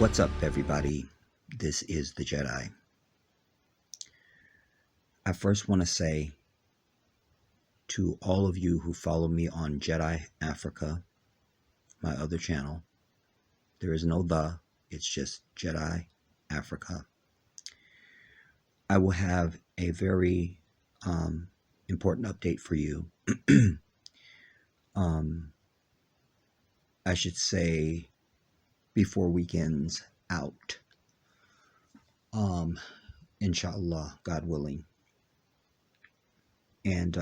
What's up, everybody? This is the Jedi. I first want to say to all of you who follow me on Jedi Africa, my other channel, there is no it's just Jedi Africa. I will have a very important update for you. I should say before weekend's out. Inshallah, God willing. And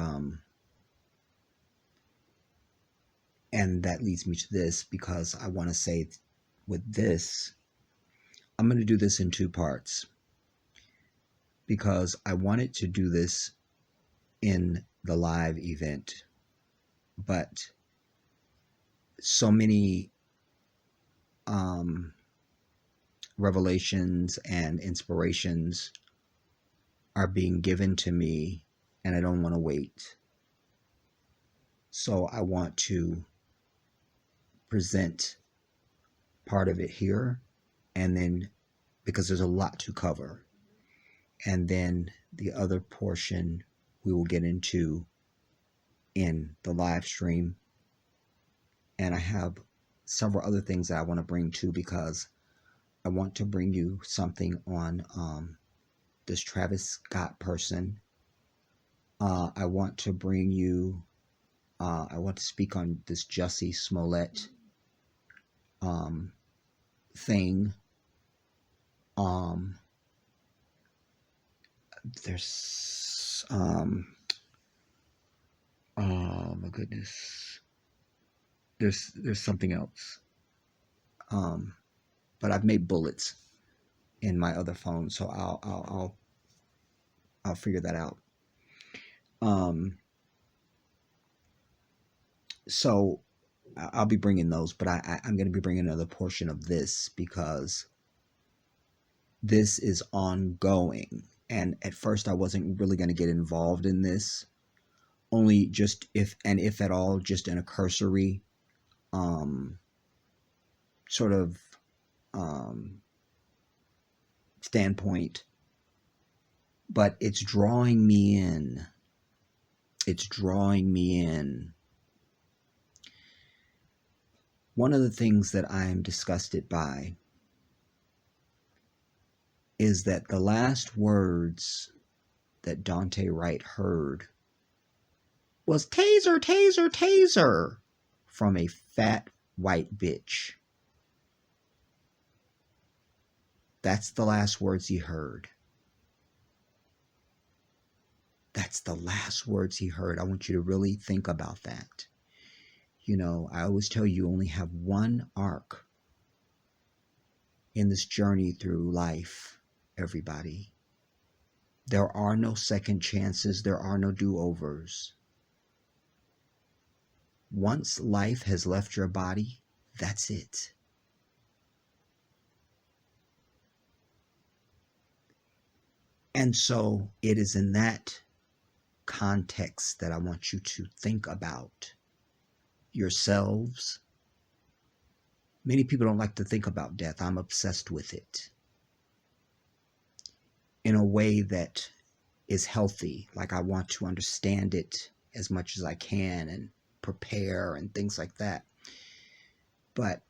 that leads me to this, because I want to say with this, I'm going to do this in two parts, because I wanted to do this in the live event, but so many revelations and inspirations are being given to me, and I don't want to wait. So I want to present part of it here, and then, because there's a lot to cover, and then the other portion we will get into in the live stream. And I have several other things that I want to bring too, because I want to bring you something on this Travis Scott person. I want to bring you, I want to speak on this Jussie Smollett thing. There's oh my goodness, there's something else, but I've made bullets in my other phone, so I'll figure that out. So I'll be bringing those, but I'm going to be bringing another portion of this, because this is ongoing. And at first I wasn't really going to get involved in this, only just if at all, just in a cursory sort of standpoint. But it's drawing me in. It's drawing me in. One of the things that I am disgusted by is that the last words that Daunte Wright heard was "taser, taser, taser" from a fat white bitch. That's the last words he heard. That's the last words he heard. I want you to really think about that. You know, I always tell you only have one arc in this journey through life, everybody. There are no second chances. There are no do-overs. Once life has left your body, that's it. And so it is in that context that I want you to think about yourselves. Many people don't like to think about death. I'm obsessed with it in a way that is healthy. Like, I want to understand it as much as I can and prepare and things like that. But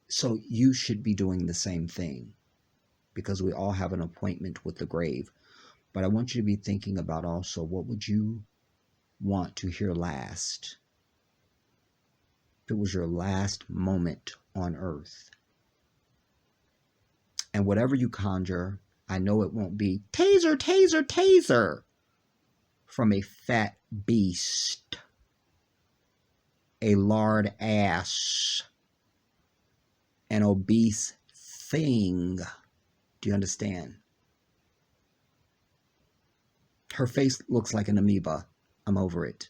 so you should be doing the same thing, because we all have an appointment with the grave. But I want you to be thinking about also, what would you want to hear last? If it was your last moment on earth. And whatever you conjure, I know it won't be "taser, taser, taser" from a fat beast, a lard ass, an obese thing. Do you understand? Her face looks like an amoeba. I'm over it.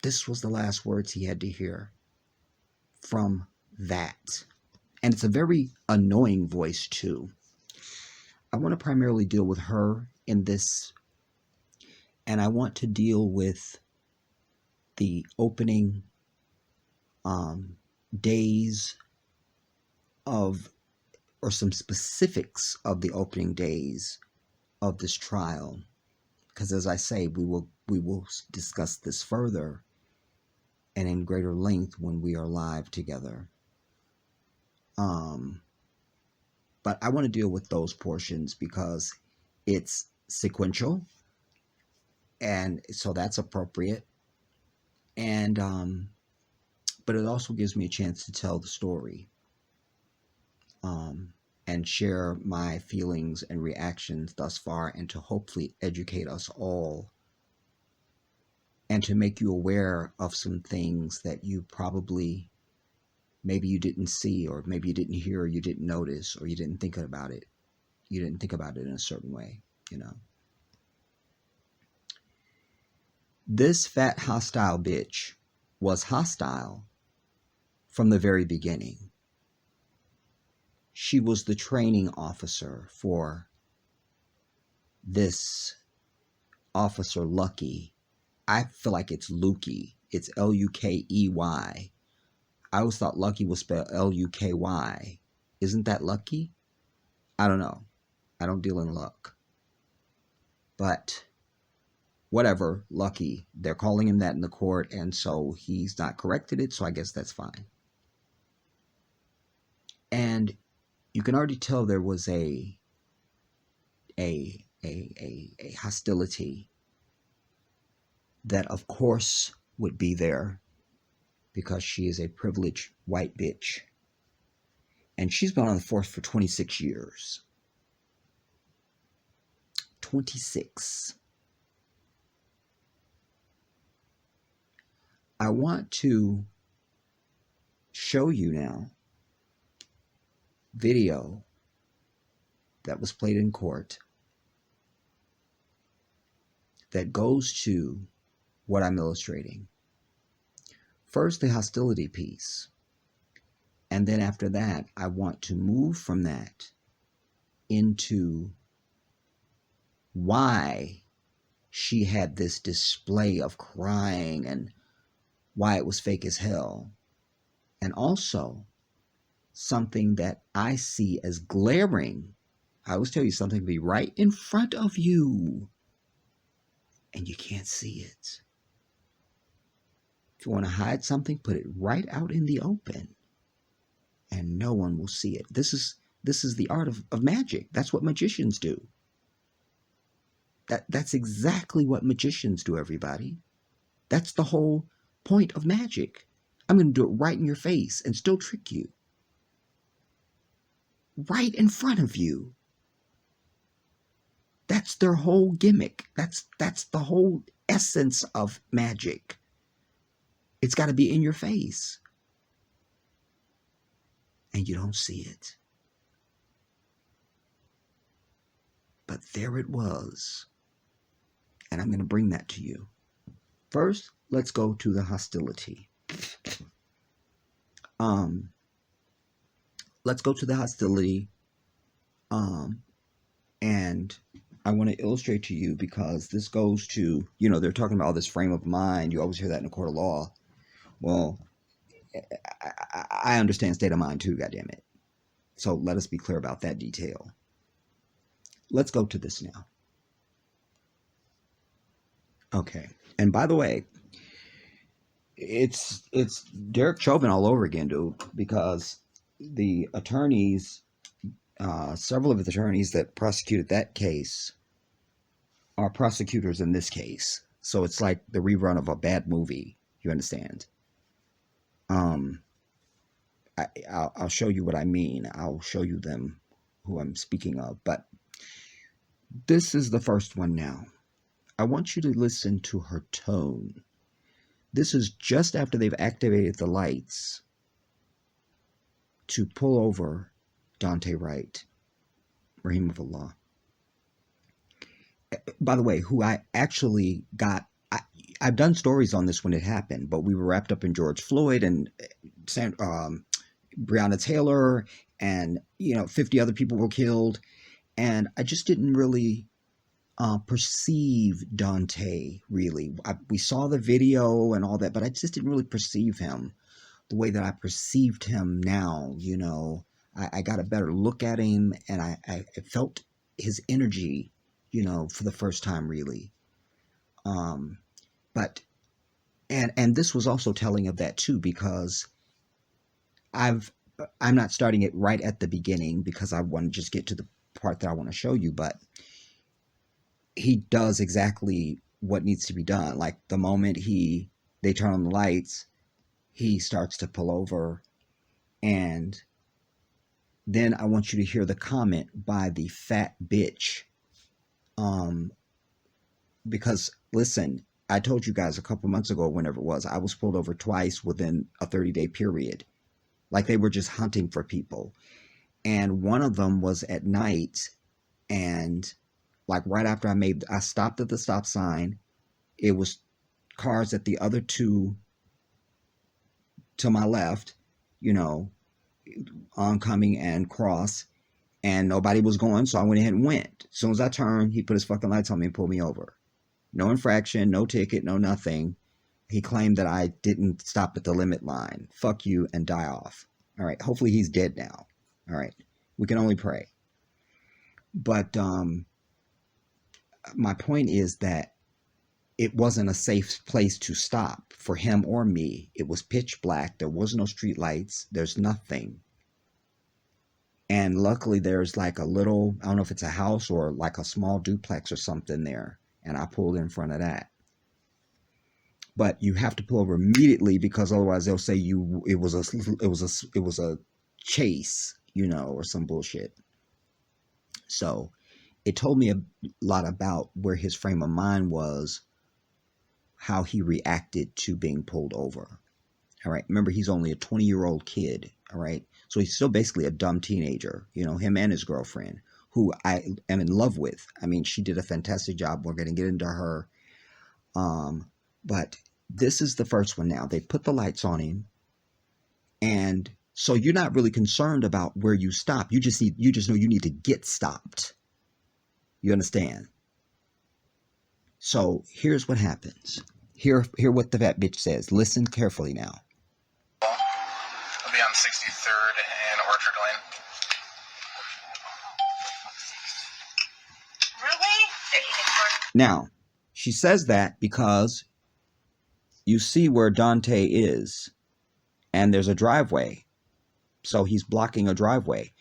This was the last words he had to hear from that. And it's a very annoying voice too. I want to primarily deal with her in this, and I want to deal with the opening days of, or some specifics of the opening days of this trial, because as I say, we will discuss this further and in greater length when we are live together. But I want to deal with those portions because it's sequential, and so that's appropriate. And but it also gives me a chance to tell the story, and share my feelings and reactions thus far, and to hopefully educate us all, and to make you aware of some things that you probably, maybe you didn't see, or maybe you didn't hear, or you didn't notice, or you didn't think about it. You didn't think about it in a certain way, you know. This fat hostile bitch was hostile from the very beginning. She was the training officer for this officer Lucky. I feel like it's Lukey. It's Lukey. I always thought Lucky was spelled Luky. Isn't that Lucky? I don't know. I don't deal in luck. But whatever, Lucky. They're calling him that in the court, and so he's not corrected it, so I guess that's fine. And you can already tell there was a hostility that, of course, would be there because she is a privileged white bitch. And she's been on the force for 26 years. 26. I want to show you now video that was played in court that goes to what I'm illustrating. First, the hostility piece. And then after that, I want to move from that into why she had this display of crying and why it was fake as hell. And also something that I see as glaring. I always tell you something can be right in front of you and you can't see it. If you want to hide something, put it right out in the open and no one will see it. This is the art of magic. That's what magicians do. That's exactly what magicians do, everybody. That's the whole point of magic. I'm going to do it right in your face and still trick you. Right in front of you. That's their whole gimmick. That's the whole essence of magic. It's got to be in your face. And you don't see it. But there it was. And I'm going to bring that to you. First, let's go to the hostility. Let's go to the hostility. And I want to illustrate to you because this goes to, you know, they're talking about all this frame of mind. You always hear that in a court of law. Well, I understand state of mind too, goddammit. So let us be clear about that detail. Let's go to this now. Okay. And by the way, it's Derek Chauvin all over again, dude, because the attorneys, several of the attorneys that prosecuted that case are prosecutors in this case. So it's like the rerun of a bad movie. You understand? I'll show you what I mean. I'll show you them, who I'm speaking of. But this is the first one now. I want you to listen to her tone. This is just after they've activated the lights to pull over Daunte Wright, Rahim of Allah. By the way, who I actually got, I've done stories on this when it happened, but we were wrapped up in George Floyd and Breonna Taylor, and 50 other people were killed, and I just didn't really perceive Daunte, really. We saw the video and all that, but I just didn't really perceive him the way that I perceived him now. You know, I got a better look at him, and I felt his energy, you know, for the first time, really. But and this was also telling of that too, because I'm not starting it right at the beginning because I want to just get to the part that I want to show you, but he does exactly what needs to be done. Like the moment they turn on the lights, he starts to pull over, and then I want you to hear the comment by the fat bitch. Because listen, I told you guys a couple months ago, whenever it was, I was pulled over twice within a 30-day period. Like they were just hunting for people. And one of them was at night, and like right after I stopped at the stop sign, it was cars at the other two to my left, you know, oncoming and cross, and nobody was going, so I went ahead and went. As soon as I turned, he put his fucking lights on me and pulled me over. No infraction, no ticket, no nothing. He claimed that I didn't stop at the limit line. Fuck you and die off. All right, hopefully he's dead now. All right, we can only pray. But my point is that it wasn't a safe place to stop for him or me. It was pitch black. There was no street lights. There's nothing. And luckily there's like a little, I don't know if it's a house or like a small duplex or something there. And I pulled in front of that. But you have to pull over immediately, because otherwise they'll say it was a chase, you know, or some bullshit. So it told me a lot about where his frame of mind was, how he reacted to being pulled over. All right. Remember, he's only a 20-year-old kid. All right. So he's still basically a dumb teenager, you know, him and his girlfriend, who I am in love with. I mean, she did a fantastic job. We're going to get into her. But this is the first one now. They put the lights on him. And so you're not really concerned about where you stop. You just know you need to get stopped. You understand? So here's what happens. Hear what the fat bitch says. Listen carefully now. I'll be on 63rd and Orchard Lane. Really? Now, she says that because you see where Daunte is, and there's a driveway. So he's blocking a driveway.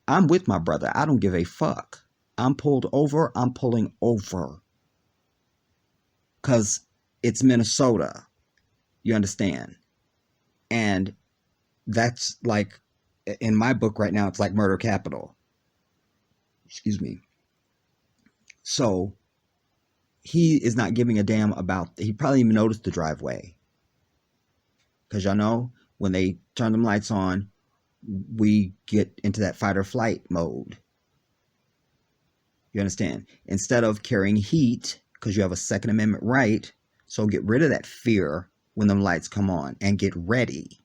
I'm with my brother. I don't give a fuck. I'm pulled over. I'm pulling over. Because it's Minnesota. You understand? And that's like, in my book right now, it's like murder capital. Excuse me. So he is not giving a damn about, he probably even noticed the driveway. Because y'all know, when they turn them lights on, we get into that fight or flight mode. You understand? Instead of carrying heat, because you have a Second Amendment right, so get rid of that fear when them lights come on and get ready.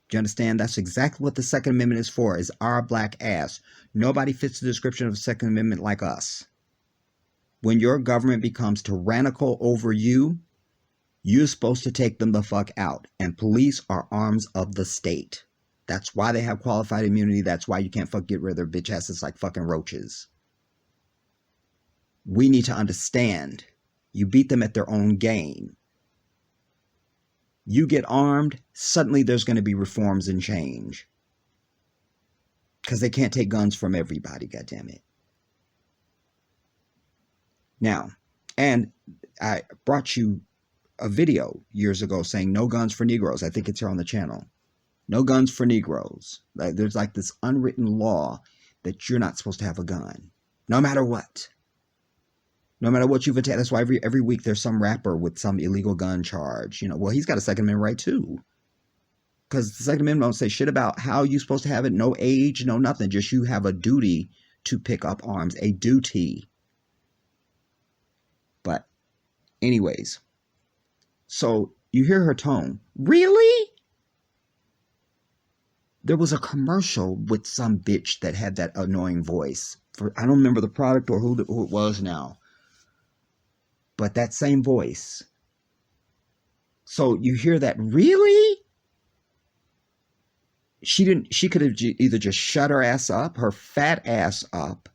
Do you understand? That's exactly what the Second Amendment is for, is our black ass. Nobody fits the description of the Second Amendment like us. When your government becomes tyrannical over you, you're supposed to take them the fuck out. And police are arms of the state. That's why they have qualified immunity. That's why you can't get rid of their bitch asses like fucking roaches. We need to understand. You beat them at their own game. You get armed, suddenly there's going to be reforms and change. Because they can't take guns from everybody, goddammit. Now, and I brought you a video years ago saying no guns for Negroes. I think it's here on the channel. No guns for Negroes. There's like this unwritten law that you're not supposed to have a gun. No matter what. No matter what you've attacked. That's why every week there's some rapper with some illegal gun charge. You know, well, he's got a Second Amendment right too. Because the Second Amendment don't say shit about how you're supposed to have it. No age, no nothing. Just you have a duty to pick up arms. A duty. But anyways. So you hear her tone. Really? There was a commercial with some bitch that had that annoying voice. I don't remember the product or who it was now. But that same voice. So you hear that, really? She could have either just shut her ass up, her fat ass up.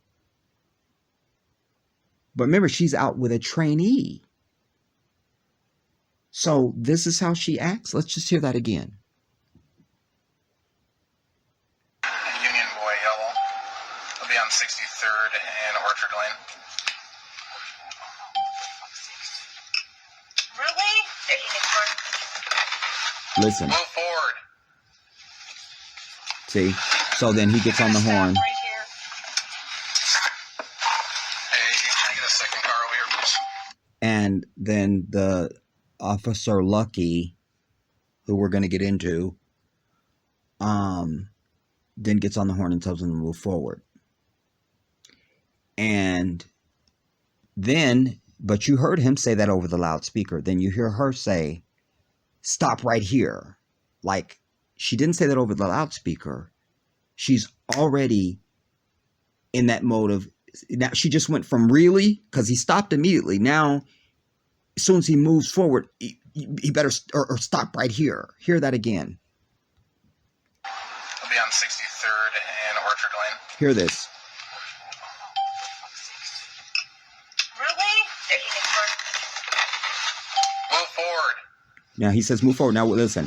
But remember, she's out with a trainee. So this is how she acts. Let's just hear that again. Union Boy Yellow. I'll be on 63rd and Orchard Lane. Really? Listen. Move forward. See? So then he gets on the horn. Right here. Hey, can I get a second car over here, please? And then the Officer Lucky, who we're going to get into, then gets on the horn and tells him to move forward. And then, but you heard him say that over the loudspeaker. Then you hear her say, stop right here. Like, she didn't say that over the loudspeaker. She's already in that mode of, now she just went from really, because he stopped immediately. Now, as soon as he moves forward, he better or stop right here. Hear that again. I'll be on 63rd and Orchard Lane. Hear this. Really? Move forward. Now he says move forward. Now listen.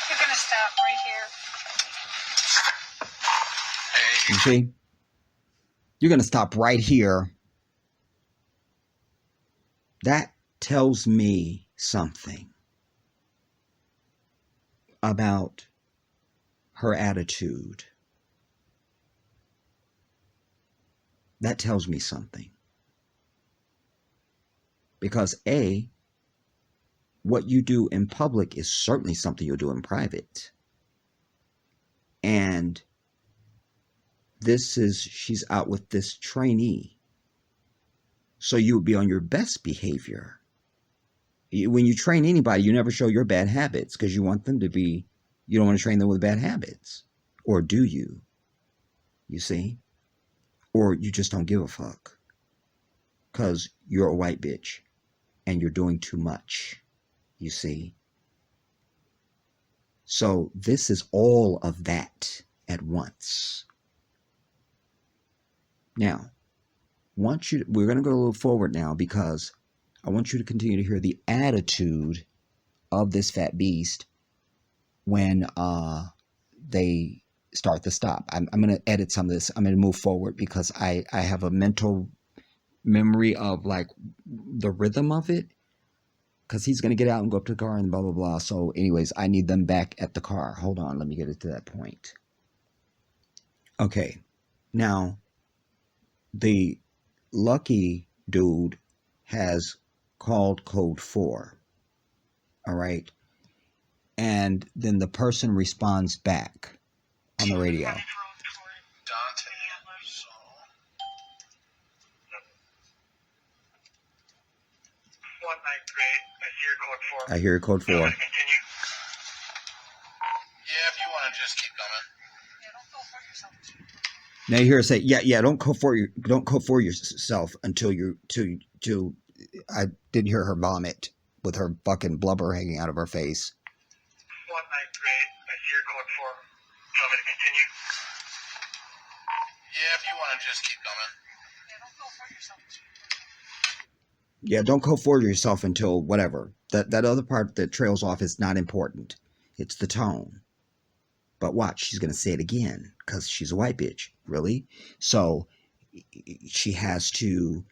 You're gonna stop right here. Hey. You see? You're going to stop right here. That tells me something about her attitude. That tells me something. Because A, what you do in public is certainly something you'll do in private. And she's out with this trainee. So you would be on your best behavior. When you train anybody, you never show your bad habits because you want them to be, you don't want to train them with bad habits. Or do you? You see? Or you just don't give a fuck. Because you're a white bitch and you're doing too much. You see? So this is all of that at once. Now, we're going to go a little forward now because I want you to continue to hear the attitude of this fat beast when they start the stop. I'm going to edit some of this. I'm going to move forward because I have a mental memory of like the rhythm of it, because he's going to get out and go up to the car and blah, blah, blah. So anyways, I need them back at the car. Hold on. Let me get it to that point. Okay. Now, the Lucky dude has called code 4. All right. And then the person responds back on the radio. Daunte. So. I hear code 4. Yeah, if you want to just keep coming. Now you hear her say, "Yeah, don't code for yourself until I didn't hear her vomit with her fucking blubber hanging out of her face. 193, I see your code 4. Do you want me to continue? Yeah, if you want to just keep coming. Yeah, don't code for yourself until whatever. That other part that trails off is not important. It's the tone. But watch, she's going to say it again because she's a white bitch, really. So she has to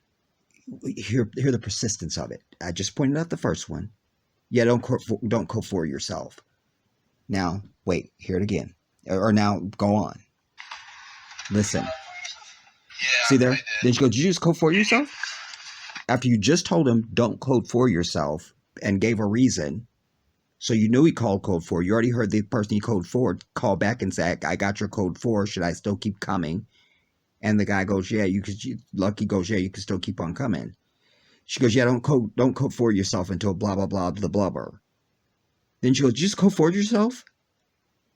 hear the persistence of it. I just pointed out the first one. Yeah, don't code for yourself. Now, wait, hear it again. Or now, go on. Listen. Yeah, see there? Then she goes, did you just code for yourself? After you just told him, don't code for yourself, and gave a reason, so you knew he called code 4. You already heard the person he code 4 call back and say, I got your code 4. Should I still keep coming? And the guy goes, yeah, you could. Lucky goes, yeah, you can still keep on coming. She goes, yeah, don't code for yourself until blah, blah, blah, the blubber. Then she goes, just code for yourself?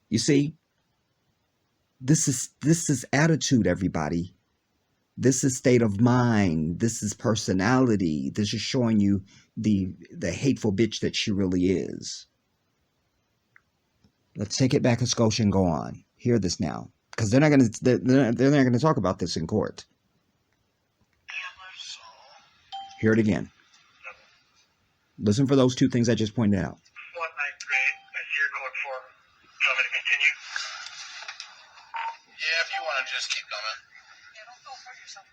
You see? This is attitude, everybody. This is state of mind. This is personality. This is showing you the hateful bitch that she really is. Let's take it back a skosh and go on. Hear this now, because they're not gonna talk about this in court. Hear it again. Listen for those two things I just pointed out. 193. I see your code 4. Do you want me to continue? Yeah, if you want to just keep going. Yeah, don't go for yourself.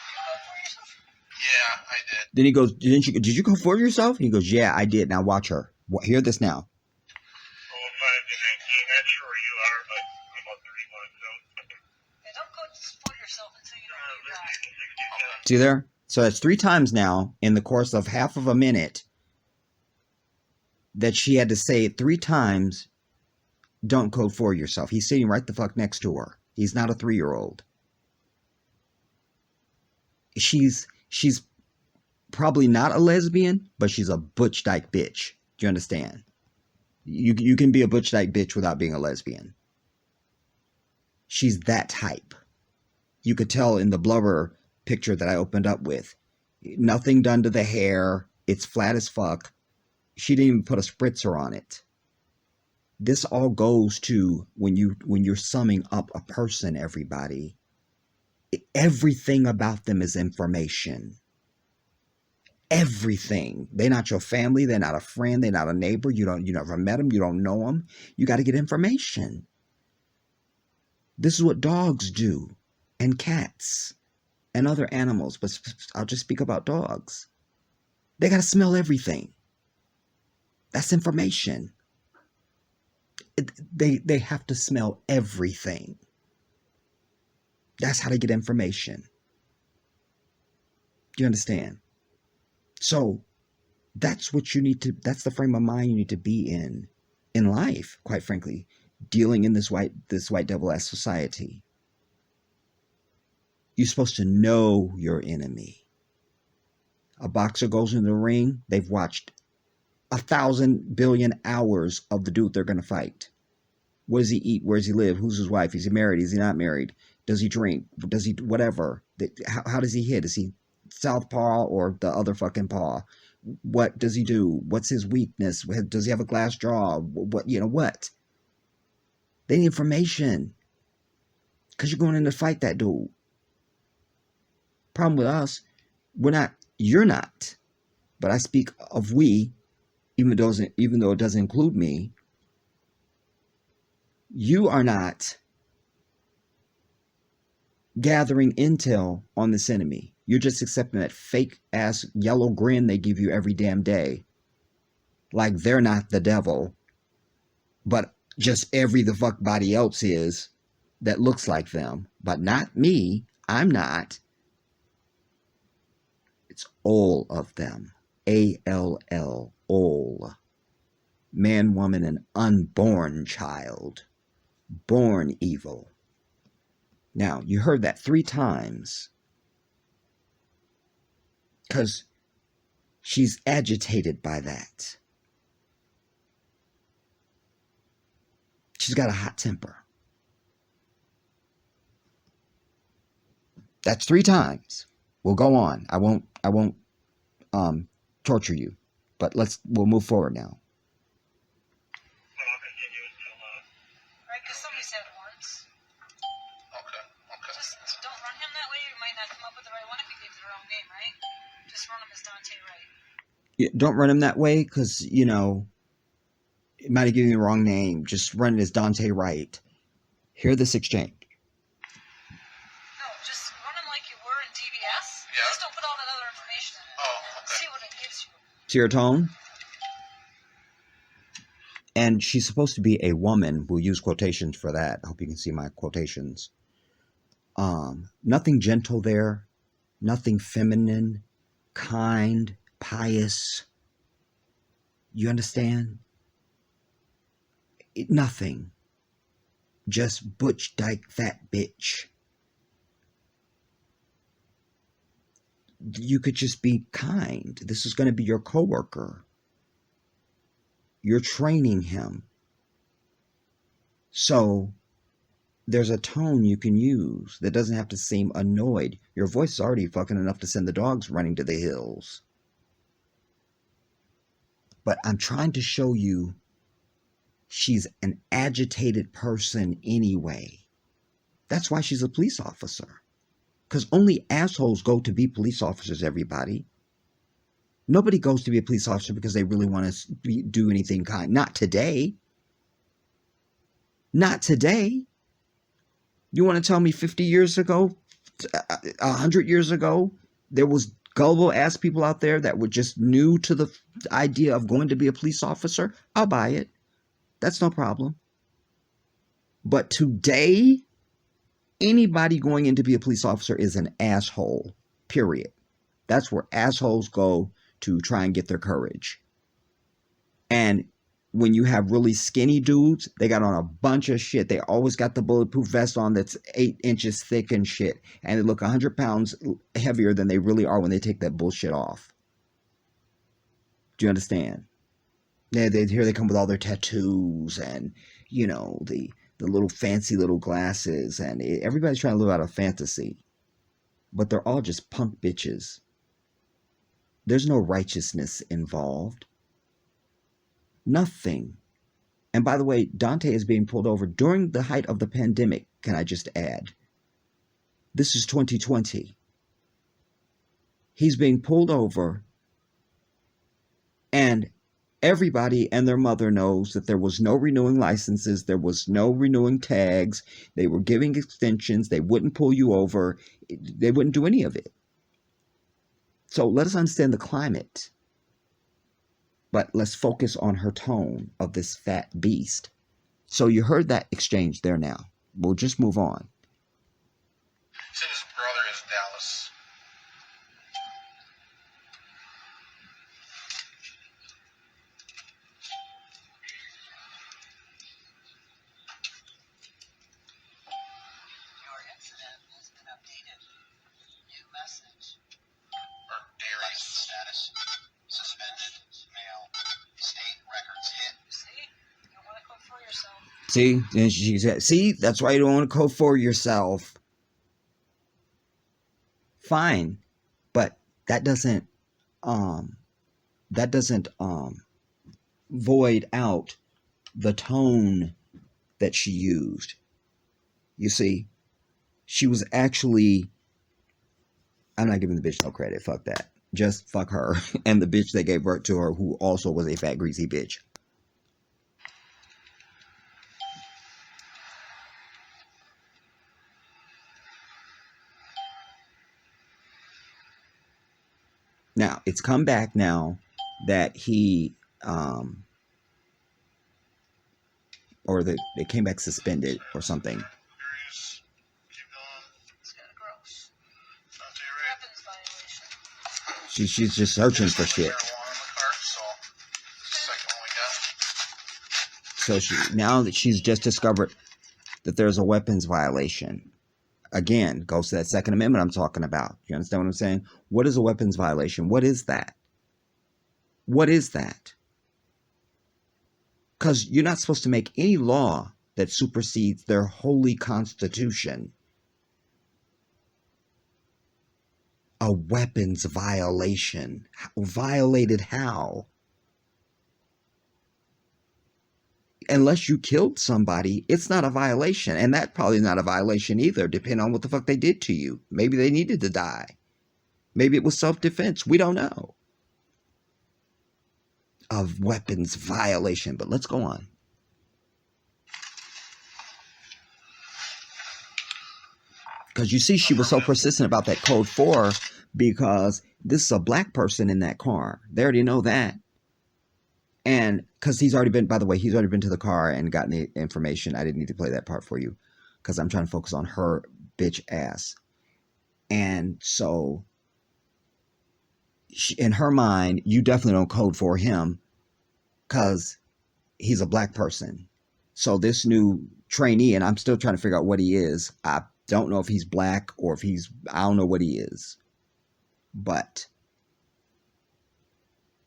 You go for yourself? Yeah, I did. Then he goes, did you go for yourself? He goes, yeah, I did. Now watch her. Hear this now. 05 to 19. Not sure where you are, but I'm about 31, so. Yeah, don't go for yourself until you know where you're at. See there? So that's 3 times now in the course of half of a minute that she had to say it 3 times. Don't code for yourself. He's sitting right the fuck next to her. He's not a 3-year-old. She's probably not a lesbian, but she's a butch dyke bitch. Do you understand? You can be a butch dyke bitch without being a lesbian. She's that type. You could tell in the blubber picture that I opened up with. Nothing done to the hair. It's flat as fuck. She didn't even put a spritzer on it. This all goes to when you're summing up a person, everybody. Everything about them is information. Everything. They're not your family. They're not a friend. They're not a neighbor. You never met them. You don't know them. You got to get information. This is what dogs do, and cats, and other animals. But I'll just speak about dogs. They got to smell everything. That's information. They have to smell everything. That's how they get information. Do you understand? So that's what you need to, that's the frame of mind you need to be in life, quite frankly, dealing in this white devil ass society. You're supposed to know your enemy. A boxer goes in the ring, they've watched 1,000 billion hours of the dude they're going to fight. What does he eat? Where does he live? Who's his wife? Is he married? Is he not married? Does he drink? Does he whatever? How does he hit? Is he southpaw or the other fucking paw? What does he do? What's his weakness? Does he have a glass jaw? What? They need information. Because you're going in to fight that dude. Problem with us, you're not. But I speak of we, even though it doesn't include me. You are not gathering intel on this enemy. You're just accepting that fake ass yellow grin they give you every damn day. Like they're not the devil, but just the fuck body else is that looks like them, but not me. I'm not. It's all of them. A-L-L, all. Man, woman, and unborn child. Born evil. Now, you heard that 3 times. Because she's agitated by that. She's got a hot temper. That's 3 times. We'll go on. I won't torture you. But we'll move forward now. Right, because somebody said once. Okay. Just don't run him that way. You might not come up with the right one if you gave the wrong name, right? Just run him as Daunte Wright. Yeah, don't run him that way because, it might have given you the wrong name. Just run it as Daunte Wright. Hear this exchange. No, just run him like you were in DBS. Yeah. Just don't put all that other information in it. Oh, okay. See what it gives you. See her tone? And she's supposed to be a woman. We'll use quotations for that. I hope you can see my quotations. Nothing gentle there. Nothing feminine, kind, pious. You understand? Nothing. Just butch dyke fat bitch. You could just be kind. This is going to be your coworker. You're training him. So there's a tone you can use that doesn't have to seem annoyed. Your voice is already fucking enough to send the dogs running to the hills. But I'm trying to show you she's an agitated person anyway. That's why she's a police officer. Because only assholes go to be police officers, everybody. Nobody goes to be a police officer because they really want to do anything kind. Not today. Not today. You want to tell me 50 years ago, 100 years ago, there was gullible ass people out there that were just new to the idea of going to be a police officer? I'll buy it. That's no problem. But today, anybody going in to be a police officer is an asshole, period. That's where assholes go to try and get their courage. And when you have really skinny dudes, they got on a bunch of shit. They always got the bulletproof vest on that's 8 inches thick and shit. And they look 100 pounds heavier than they really are when they take that bullshit off. Do you understand? Here they come with all their tattoos and, you know, the little fancy little glasses. And everybody's trying to live out a fantasy. But they're all just punk bitches. There's no righteousness involved. Nothing. And by the way, Daunte is being pulled over during the height of the pandemic, can I just add. This is 2020. He's being pulled over, and everybody and their mother knows that there was no renewing licenses, there was no renewing tags, they were giving extensions, they wouldn't pull you over, they wouldn't do any of it. So let us understand the climate. But let's focus on her tone of this fat beast. So you heard that exchange there now. We'll just move on. He said his brother is Dallas. Your incident has been updated. New message. License Status suspended. Mail. State records hit. See? You don't want to code for yourself. See? And she said, see, that's why you don't want to code for yourself. Fine. But that doesn't void out the tone that she used. You see, she was actually, I'm not giving the bitch no credit, fuck that. Just fuck her and the bitch that gave birth to her, who also was a fat greasy bitch. Now, it's come back now that he, or they came back suspended or something. Keep going. It's kind of gross. Daunte Wright. Weapons violation. She's just searching for shit. Marijuana in the car, so it's the second one we got. So now that she's just discovered that there's a weapons violation. Again, goes to that Second Amendment I'm talking about. You understand what I'm saying? What is a weapons violation? What is that? What is that? Because you're not supposed to make any law that supersedes their holy constitution. A weapons violation. Violated how? Unless you killed somebody, it's not a violation. And that's probably not a violation either, depending on what the fuck they did to you. Maybe they needed to die. Maybe it was self-defense. We don't know. A weapons violation. But let's go on. Because you see, she was so persistent about that code 4 because this is a black person in that car. They already know that. And because he's already been, by the way, he's already been to the car and gotten the information. I didn't need to play that part for you because I'm trying to focus on her bitch ass. And so in her mind, you definitely don't code for him because he's a black person. So this new trainee, and I'm still trying to figure out what he is. I don't know if he's black or if I don't know what he is. But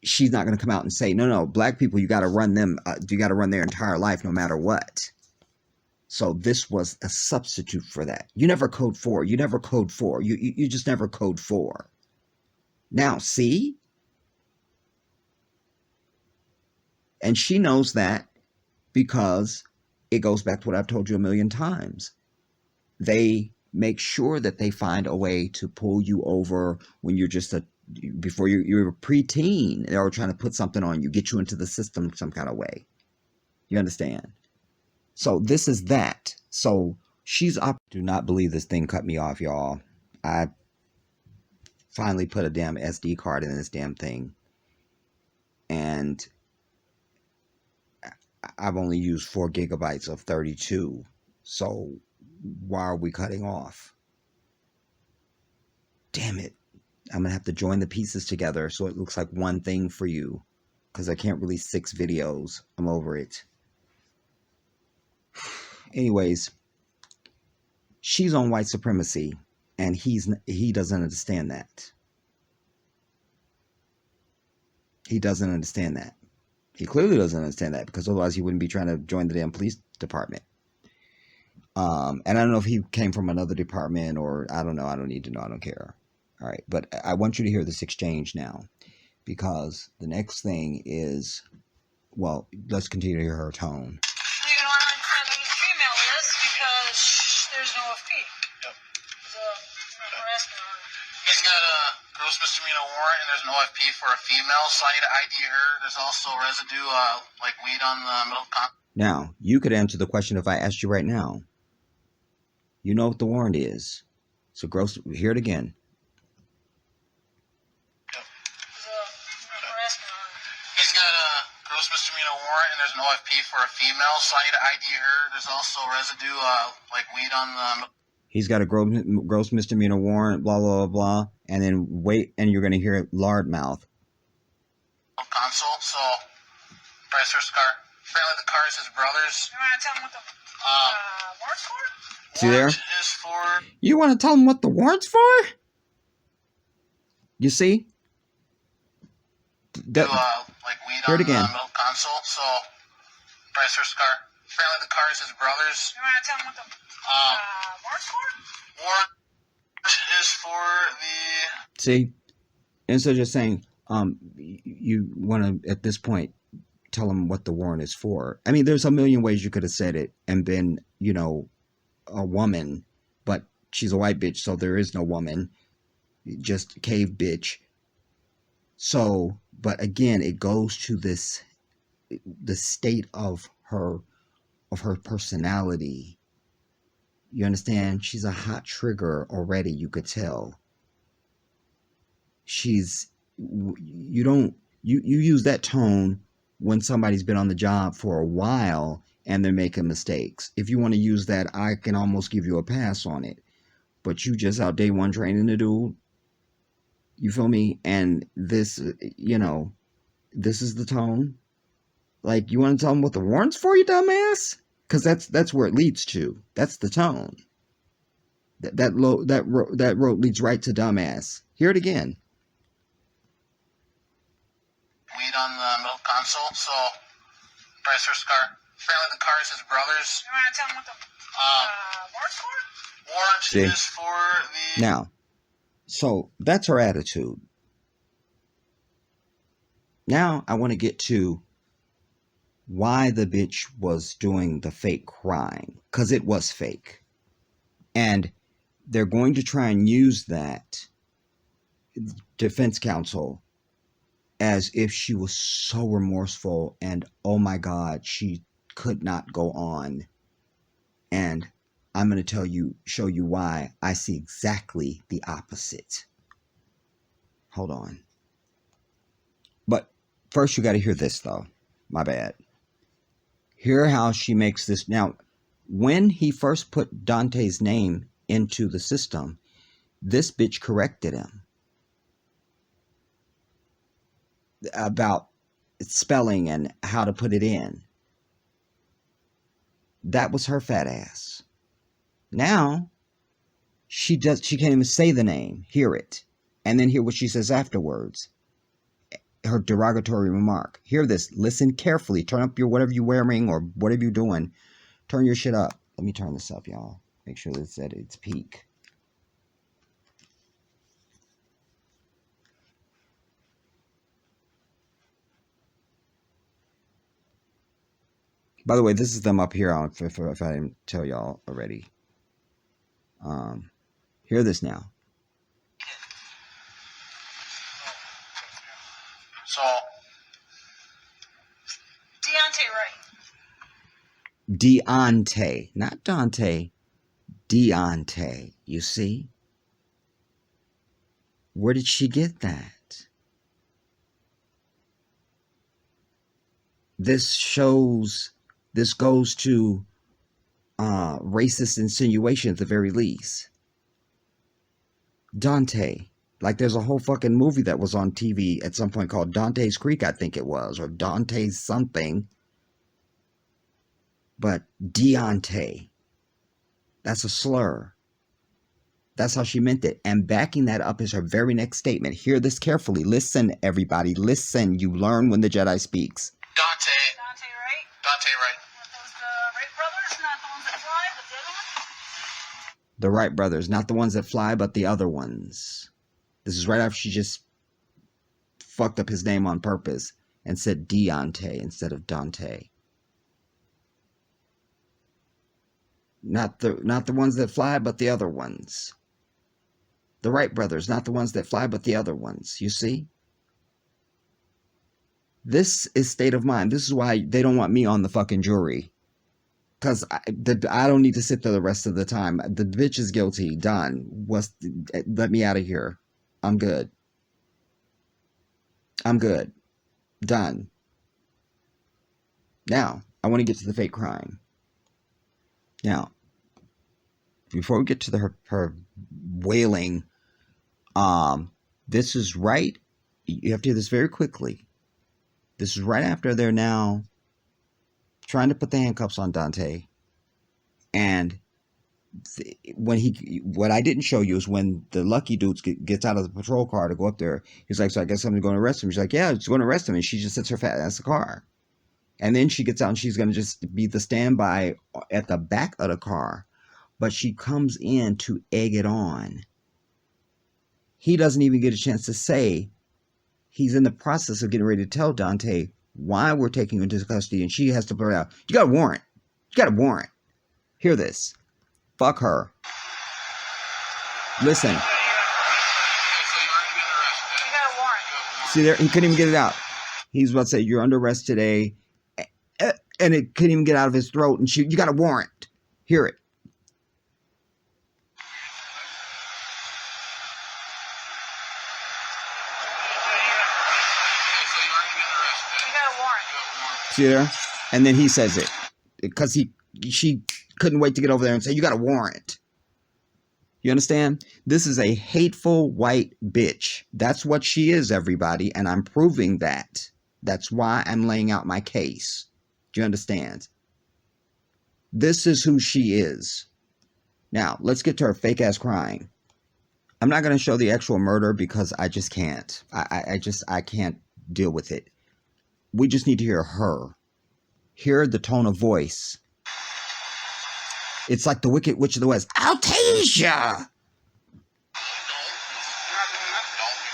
she's not going to come out and say, no, black people, you got to run them. You got to run their entire life no matter what. So this was a substitute for that. You never code 4. You never code 4. You just never code 4. Now, see? And she knows that because it goes back to what I've told you a million times. They make sure that they find a way to pull you over when you're just before you're a preteen. They're trying to put something on you, get you into the system some kind of way. You understand? So this is that. So she's up. Do not believe this thing cut me off, y'all. I finally put a damn SD card in this damn thing. And I've only used 4 gigabytes of 32. So why are we cutting off? Damn it. I'm going to have to join the pieces together so it looks like one thing for you. Because I can't release 6 videos. I'm over it. Anyways, she's on white supremacy. And he doesn't understand that. He doesn't understand that. He clearly doesn't understand that, because otherwise he wouldn't be trying to join the damn police department. And I don't know if he came from another department or I don't know. I don't need to know. I don't care. All right. But I want you to hear this exchange now, because the next thing is, well, let's continue to hear her tone. You can want to understand who this female is because there's no FP. Yep. There's a harassment order. He's got a gross misdemeanor warrant, and there's an OFP for a female, so I need to ID her. There's also residue, like weed on the middle console. Now, you could answer the question if I asked you right now. You know what the warrant is. So gross, hear it again. Yep. There's a harassment order. He's got a gross misdemeanor warrant, and there's an OFP for a female, so I need to ID her. There's also residue, like weed on the... He's got a gross misdemeanor warrant, blah, blah, blah, blah. And then wait, and you're going to hear lard mouth. Console, so price first car. Apparently the car is his brother's. You want to tell him what the warrant's for? See there? Warrant is for... You want to tell him what the warrant's for? You see? That, like weed hear on it again. the middle console, so price first car. Apparently the car is his brother's. You want to tell him what the warrant's for? Warrant is for the... See? Instead of just saying, you want to, at this point, tell him what the warrant is for. I mean, there's a million ways you could have said it and been, you know, a woman, but she's a white bitch, so there is no woman. Just cave bitch. So, but again, it goes to this, the state of her personality. You understand? She's a hot trigger already, you could tell. She's, you use that tone when somebody's been on the job for a while and they're making mistakes. If you want to use that, I can almost give you a pass on it. But you just out day one training the dude. You feel me? And this, you know, this is the tone. Like, you want to tell them what the warrant's for, you dumbass? Because that's where it leads to. That's the tone. That road leads right to dumbass. Hear it again. Weed on the middle console, so price first car. Apparently the car is his brother's. You want to tell him what the warrant's for? Warrant See? is for the... Now, so that's her attitude. Now I want to get to why the bitch was doing the fake crying. Because it was fake. And they're going to try and use that, defense counsel, as if she was so remorseful and, oh my God, she could not go on. And I'm going to show you why I see exactly the opposite. Hold on. But first you got to hear this though. My bad. Hear how she makes this. Now, when he first put Daunte's name into the system, this bitch corrected him about spelling and how to put it in. That was her fat ass. Now, she can't even say the name. Hear it. And then hear what she says afterwards. Her derogatory remark. Hear this. Listen carefully. Turn up your whatever you're wearing or whatever you're doing. Turn your shit up. Let me turn this up, y'all. Make sure it's at its peak. By the way, this is them up here. If I didn't tell y'all already. Hear this now. So, Daunte Wright. Daunte, not Dante. Daunte. You see? Where did she get that? This goes to racist insinuation at the very least. Dante. Like there's a whole fucking movie that was on TV at some point called Dante's Creek, I think it was, or Dante's something. But Daunte, that's a slur. That's how she meant it. And backing that up is her very next statement. Hear this carefully. Listen, everybody. Listen. You learn when the Jedi speaks. Daunte Wright. Wright. Those Wright brothers, not the ones that fly, but the other one. The Wright brothers, not the ones that fly, but the other ones. This is right after she just fucked up his name on purpose and said Daunte instead of Dante. Not the ones that fly, but the other ones. The Wright brothers, not the ones that fly, but the other ones. You see? This is state of mind. This is why they don't want me on the fucking jury. Because I don't need to sit there the rest of the time. The bitch is guilty. Done. Let me out of here. I'm good. I'm good. Done. Now, I want to get to the fake crime. Now, before we get to her wailing, this is right. You have to do this very quickly. This is right after they're now trying to put the handcuffs on Dante. And what I didn't show you is when the lucky dude gets out of the patrol car to go up there. He's like, so I guess I'm going to arrest him. She's like, yeah, it's going to arrest him. And she just sits her fat ass in the car. And then she gets out and she's going to just be the standby at the back of the car. But she comes in to egg it on. He doesn't even get a chance to say. He's in the process of getting ready to tell Dante why we're taking him into custody. And she has to blurt out, you got a warrant. You got a warrant. Hear this. Fuck her. Listen. You got a warrant. See there? He couldn't even get it out. He's about to say, you're under arrest today. And it couldn't even get out of his throat. And you got a warrant. Hear it. You got a warrant. See there? And then he says it. Because she couldn't wait to get over there and say, you got a warrant. You understand? This is a hateful white bitch. That's what she is, everybody. And I'm proving that. That's why I'm laying out my case. Do you understand? This is who she is. Now, let's get to her fake ass crying. I'm not going to show the actual murder because I just can't. I can't deal with it. We just need to hear her. Hear the tone of voice. It's like the Wicked Witch of the West. I'll tase ya! Don't.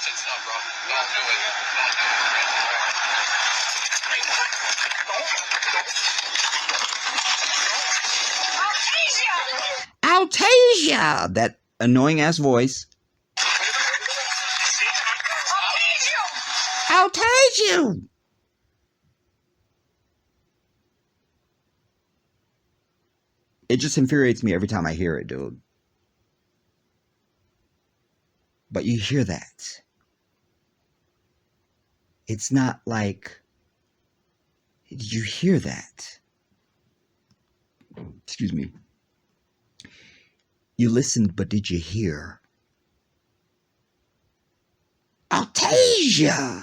It's not, bro. Don't do it. I'll tase ya! That annoying ass voice. I'll tase you! It just infuriates me every time I hear it, dude. But you hear that. It's not like... Did you hear that? Excuse me. You listened, but did you hear? I'll tase ya!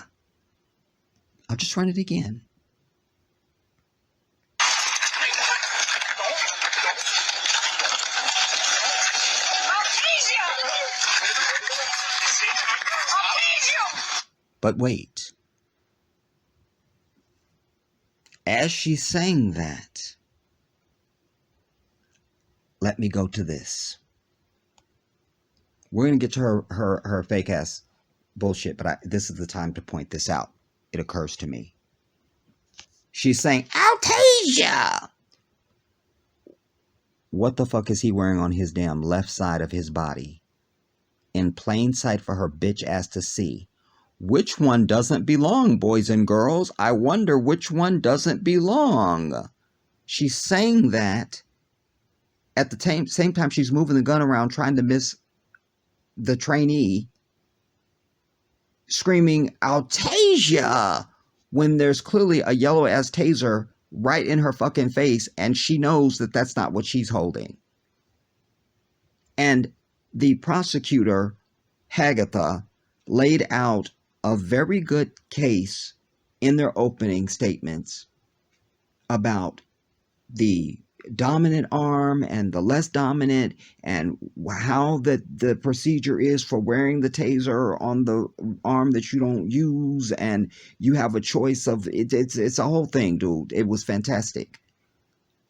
I'll just run it again. But wait. As she's saying that, let me go to this. We're going to get to her fake ass bullshit, but this is the time to point this out. It occurs to me. She's saying, Altasia! What the fuck is he wearing on his damn left side of his body? In plain sight for her bitch ass to see. Which one doesn't belong, boys and girls? I wonder which one doesn't belong. She's saying that at the same time she's moving the gun around trying to miss the trainee, screaming, Altasia! When there's clearly a yellow ass taser right in her fucking face, and she knows that that's not what she's holding. And the prosecutor, Hagatha, laid out a very good case in their opening statements about the dominant arm and the less dominant, and how the procedure is for wearing the taser on the arm that you don't use, and you have a choice of it's a whole thing, dude. It was fantastic.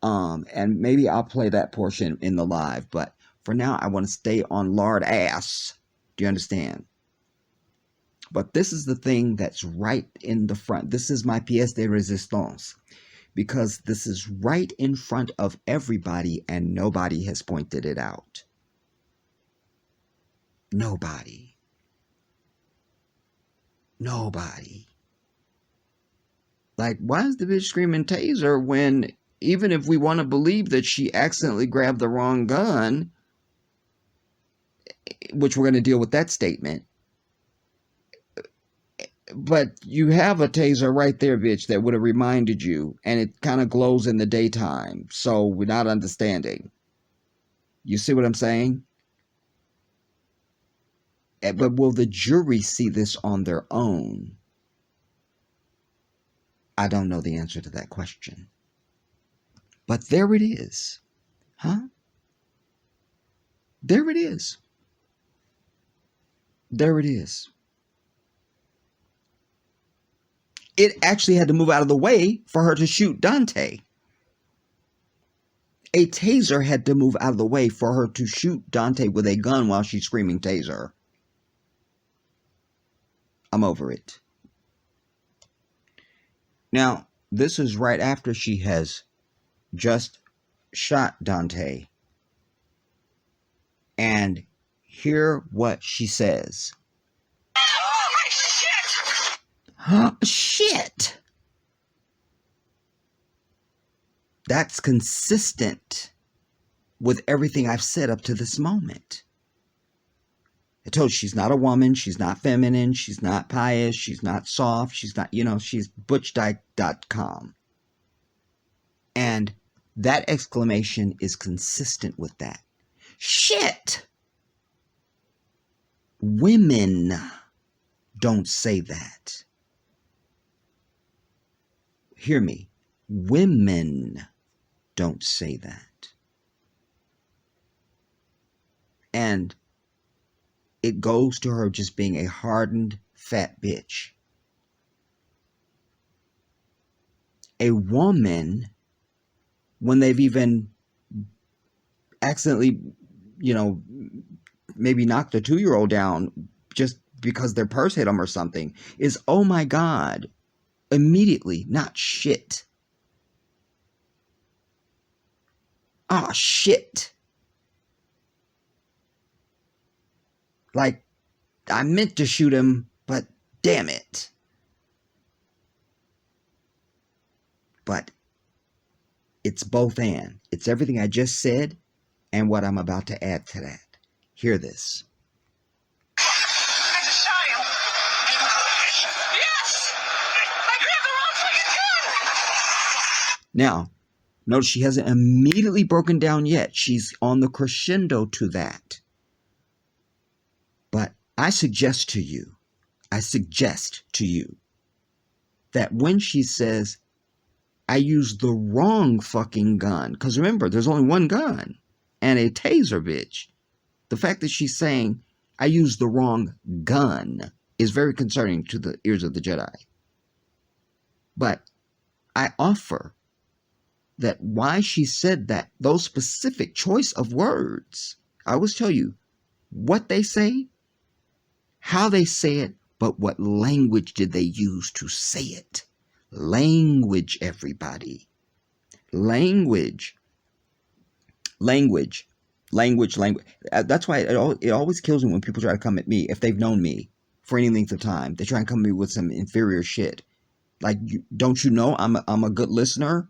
And maybe I'll play that portion in the live, but for now I want to stay on lard ass. Do you understand? But this is the thing that's right in the front. This is my pièce de résistance. Because this is right in front of everybody and nobody has pointed it out. Nobody. Nobody. Like, why is the bitch screaming taser when, even if we want to believe that she accidentally grabbed the wrong gun, which we're going to deal with that statement, but you have a taser right there, bitch, that would have reminded you, and it kind of glows in the daytime, so we're not understanding. You see what I'm saying? But will the jury see this on their own? I don't know the answer to that question. But there it is. Huh? There it is. There it is. It actually had to move out of the way for her to shoot Daunte. A taser had to move out of the way for her to shoot Daunte with a gun while she's screaming taser. I'm over it. Now, this is right after she has just shot Daunte. And hear what she says. Shit! That's consistent with everything I've said up to this moment. I told you she's not a woman, she's not feminine, she's not pious, she's not soft, she's not, she's butchdyke.com. And that exclamation is consistent with that. Shit! Women don't say that. Hear me. Women don't say that. And it goes to her just being a hardened, fat bitch. A woman, when they've even accidentally, maybe knocked a 2-year-old down just because their purse hit them or something, is, oh my God, immediately, not shit. Ah, shit. Like, I meant to shoot him, but damn it. But it's both and. It's everything I just said and what I'm about to add to that. Hear this. I just shot him. Yes! I grabbed the wrong fucking gun! Now, notice she hasn't immediately broken down yet. She's on the crescendo to that. But I suggest to you that when she says, I used the wrong fucking gun, because remember, there's only one gun and a taser, bitch. The fact that she's saying, I used the wrong gun is very concerning to the ears of the Jedi. But I offer that why she said that, those specific choice of words. I always tell you what they say, how they say it, but what language did they use to say it? Language, everybody. Language. Language. Language. That's why it always kills me when people try to come at me, if they've known me for any length of time. They try and come at me with some inferior shit. Like, don't you know I'm a good listener?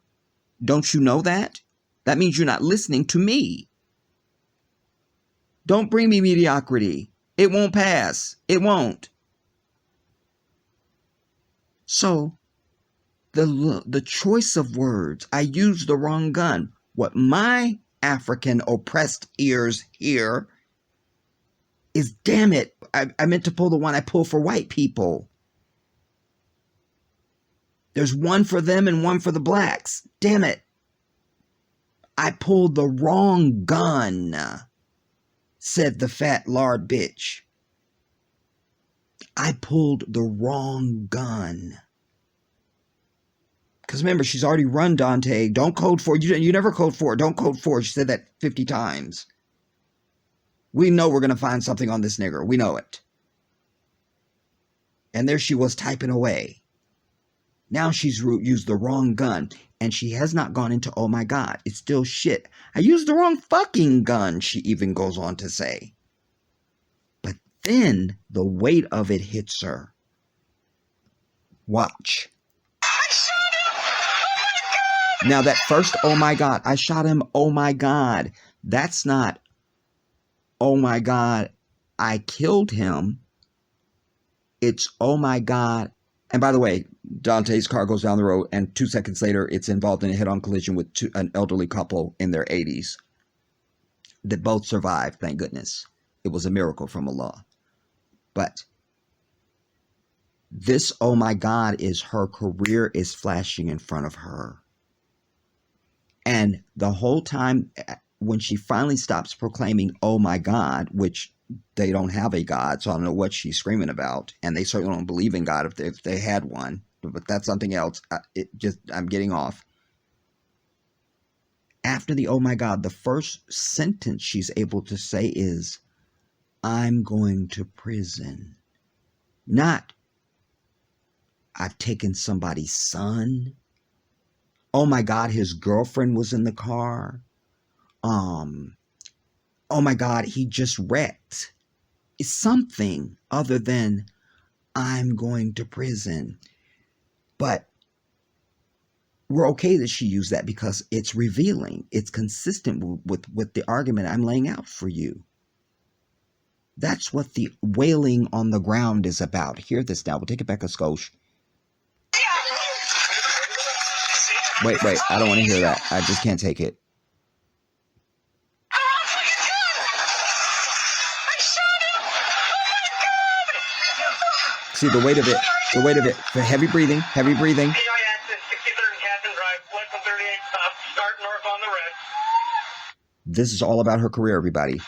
Don't you know that? That means you're not listening to me. Don't bring me mediocrity. It won't pass. It won't. So, the choice of words, I used the wrong gun. What my African oppressed ears hear is, damn it, I meant to pull the one I pull for white people. There's one for them and one for the blacks. Damn it. I pulled the wrong gun, said the fat lard bitch. I pulled the wrong gun. Because remember, she's already run Daunte. Don't code 4. You never code 4. Don't code 4. She said that 50 times. We know we're going to find something on this nigger. We know it. And there she was typing away. Now she's used the wrong gun. And she has not gone into, oh my God, it's still shit. I used the wrong fucking gun, she even goes on to say. But then the weight of it hits her. Watch. Now that first, oh my God, I shot him, oh my God. That's not, oh my God, I killed him. It's, oh my God. And by the way, Daunte's car goes down the road, and 2 seconds later, it's involved in a head-on collision with an elderly couple in their 80s that both survived, thank goodness. It was a miracle from Allah. But this, oh my God, is her career is flashing in front of her. And the whole time, when she finally stops proclaiming, oh my God, which they don't have a God, so I don't know what she's screaming about. And they certainly don't believe in God if they had one. But that's something else. I'm getting off. After the oh my God, the first sentence she's able to say is, I'm going to prison. Not, I've taken somebody's son. Oh my God, his girlfriend was in the car. Oh my God, he just wrecked. It's something other than I'm going to prison. But we're okay that she used that because it's revealing. It's consistent with the argument I'm laying out for you. That's what the wailing on the ground is about. Hear this now. We'll take it back a skosh. Wait. I don't want to hear that. I just can't take it. See the weight of it. The weight of it. For heavy breathing. This is all about her career, everybody.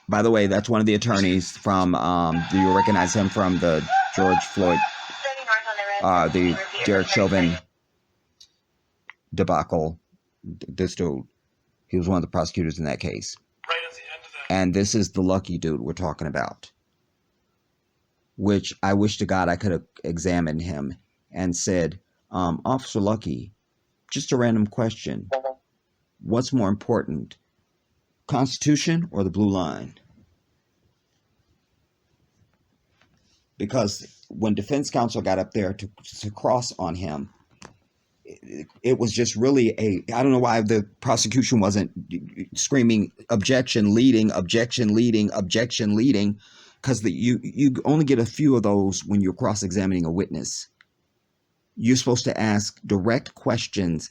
By the way, that's one of the attorneys from, do you recognize him from the George Floyd, the Derek Chauvin debacle? This dude, he was one of the prosecutors in that case. And this is the lucky dude we're talking about, which I wish to God I could have examined him and said, Officer Lucky, just a random question. What's more important, Constitution or the blue line? Because when defense counsel got up there to cross on him, it was just really I don't know why the prosecution wasn't screaming objection leading, because you only get a few of those when you're cross-examining a witness. You're supposed to ask direct questions,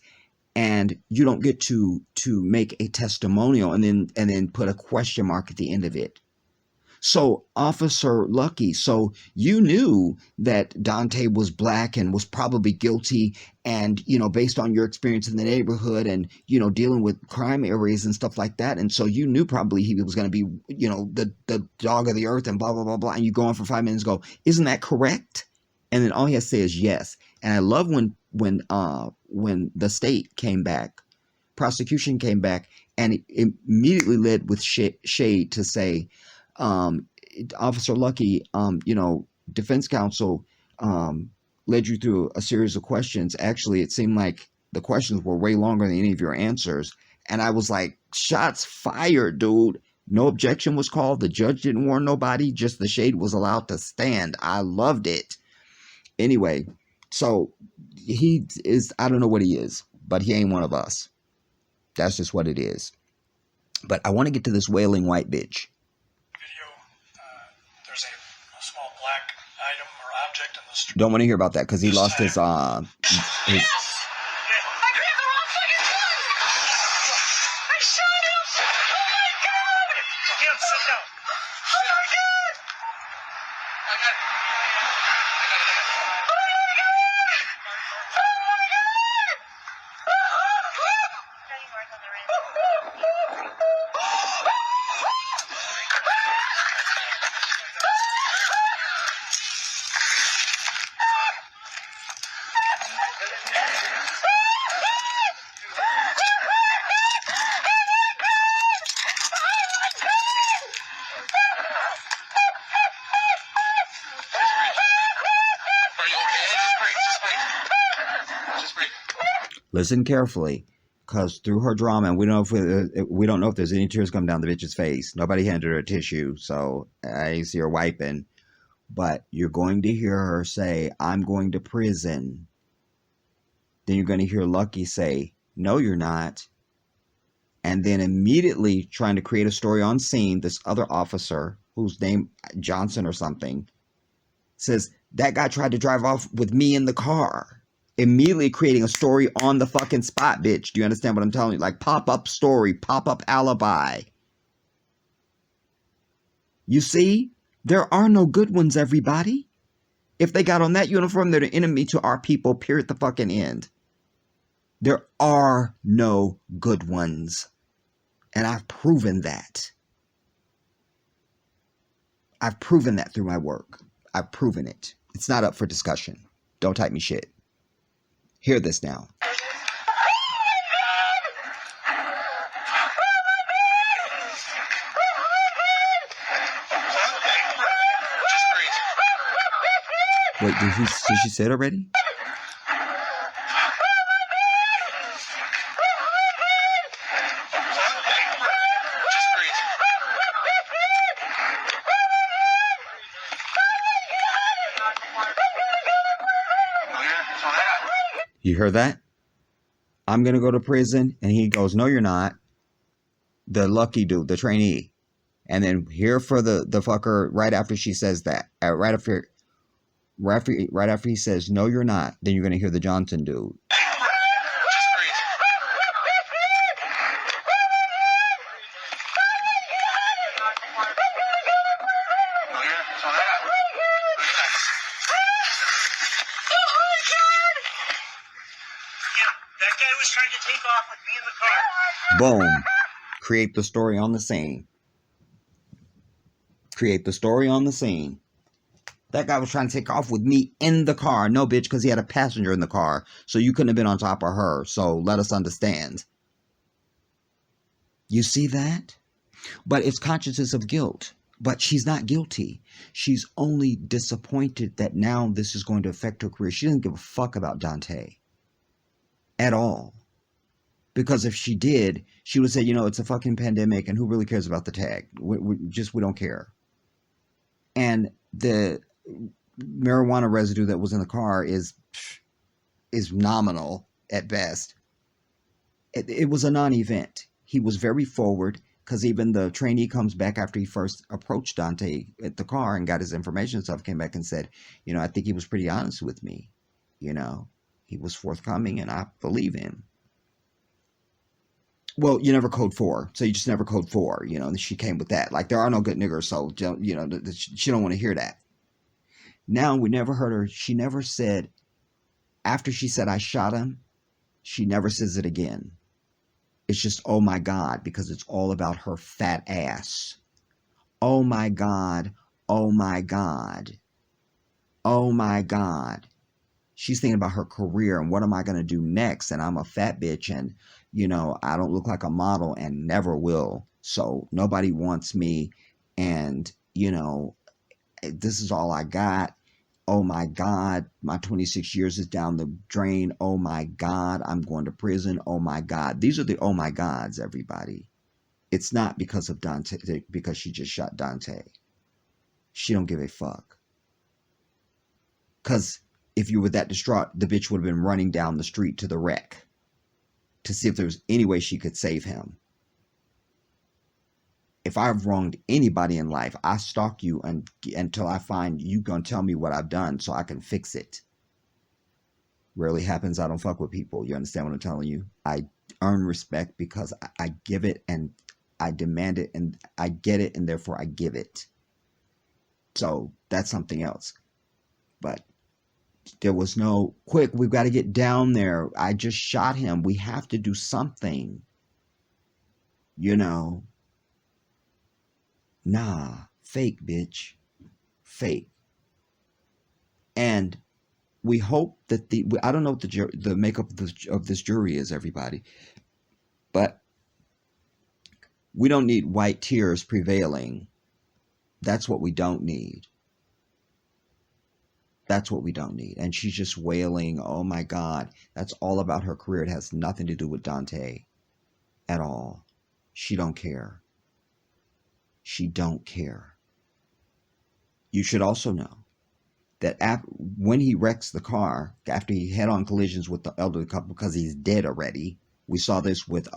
and you don't get to make a testimonial and then put a question mark at the end of it. So, Officer Lucky, so you knew that Daunte was black and was probably guilty, and based on your experience in the neighborhood and dealing with crime areas and stuff like that, and so you knew probably he was going to be the dog of the earth and blah blah blah blah. And you go on for 5 minutes, and go, isn't that correct? And then all he has to say is yes. And I love when the state came back, prosecution came back, and it immediately led with shade to say, Officer Lucky, defense counsel led you through a series of questions. Actually, it seemed like the questions were way longer than any of your answers. And I was like, shots fired, dude. No objection was called. The judge didn't warn nobody. Just the shade was allowed to stand. I loved it. Anyway, so he is, I don't know what he is, but he ain't one of us. That's just what it is. But I want to get to this wailing white bitch. Video, there's a small black item or object in the street. Don't want to hear about that because he lost his Listen carefully, because through her drama, and we don't know if there's any tears coming down the bitch's face. Nobody handed her a tissue, so I see her wiping. But you're going to hear her say, "I'm going to prison." Then you're going to hear Lucky say, "No, you're not." And then immediately trying to create a story on scene, this other officer, whose name Johnson or something, says, "That guy tried to drive off with me in the car." Immediately creating a story on the fucking spot, bitch. Do you understand what I'm telling you? Like pop-up story, pop-up alibi. You see? There are no good ones, everybody. If they got on that uniform, they're the enemy to our people, period, the fucking end. There are no good ones. And I've proven that. I've proven that through my work. I've proven it. It's not up for discussion. Don't type me shit. Hear this now. Wait, did she say it already? You heard that? I'm going to go to prison. And he goes, "No, you're not." The Lucky dude, the trainee. And then here for the fucker right after she says that. Right after he says, "No, you're not." Then you're going to hear the Johnson dude. Trying to take off with me in the car. Boom. Create the story on the scene. Create the story on the scene. That guy was trying to take off with me in the car. No, bitch, because he had a passenger in the car. So you couldn't have been on top of her. So let us understand. You see that? But it's consciousness of guilt. But she's not guilty. She's only disappointed that now this is going to affect her career. She doesn't give a fuck about Daunte. At all. Because if she did, she would say, it's a fucking pandemic and who really cares about the tag? We don't care. And the marijuana residue that was in the car is nominal at best. It was a non-event. He was very forward because even the trainee comes back after he first approached Daunte at the car and got his information and stuff, came back and said, I think he was pretty honest with me. He was forthcoming and I believe him. Well, you never code 4, so you just never code 4. You know, and she came with that. Like, there are no good niggers, so, you know, she don't want to hear that. Now, we never heard her. She never said, after she said, I shot him, she never says it again. It's just, oh my God, because it's all about her fat ass. Oh my God. Oh my God. Oh my God. She's thinking about her career and what am I going to do next? And I'm a fat bitch and, you know, I don't look like a model and never will. So nobody wants me. And, you know, this is all I got. Oh my God, my 26 years is down the drain. Oh my God, I'm going to prison. Oh my God. These are the oh my Gods, everybody. It's not because of Daunte, because she just shot Daunte. She don't give a fuck. Because if you were that distraught, the bitch would have been running down the street to the wreck to see if there was any way she could save him. If I've wronged anybody in life, I stalk you until I find you gonna tell me what I've done so I can fix it. Rarely happens. I don't fuck with people. You understand what I'm telling you? I earn respect because I give it and I demand it and I get it and therefore I give it. So that's something else. But there was no quick, we've got to get down there. I just shot him. We have to do something. You know. Nah, fake, bitch. Fake. And we hope that I don't know what the makeup of this jury is, everybody. But we don't need white tears prevailing. That's what we don't need. That's what we don't need. And she's just wailing, oh my God. That's all about her career. It has nothing to do with Daunte at all. She don't care. She don't care. You should also know that when he wrecks the car, after he head-on collisions with the elderly couple because he's dead already, we saw this with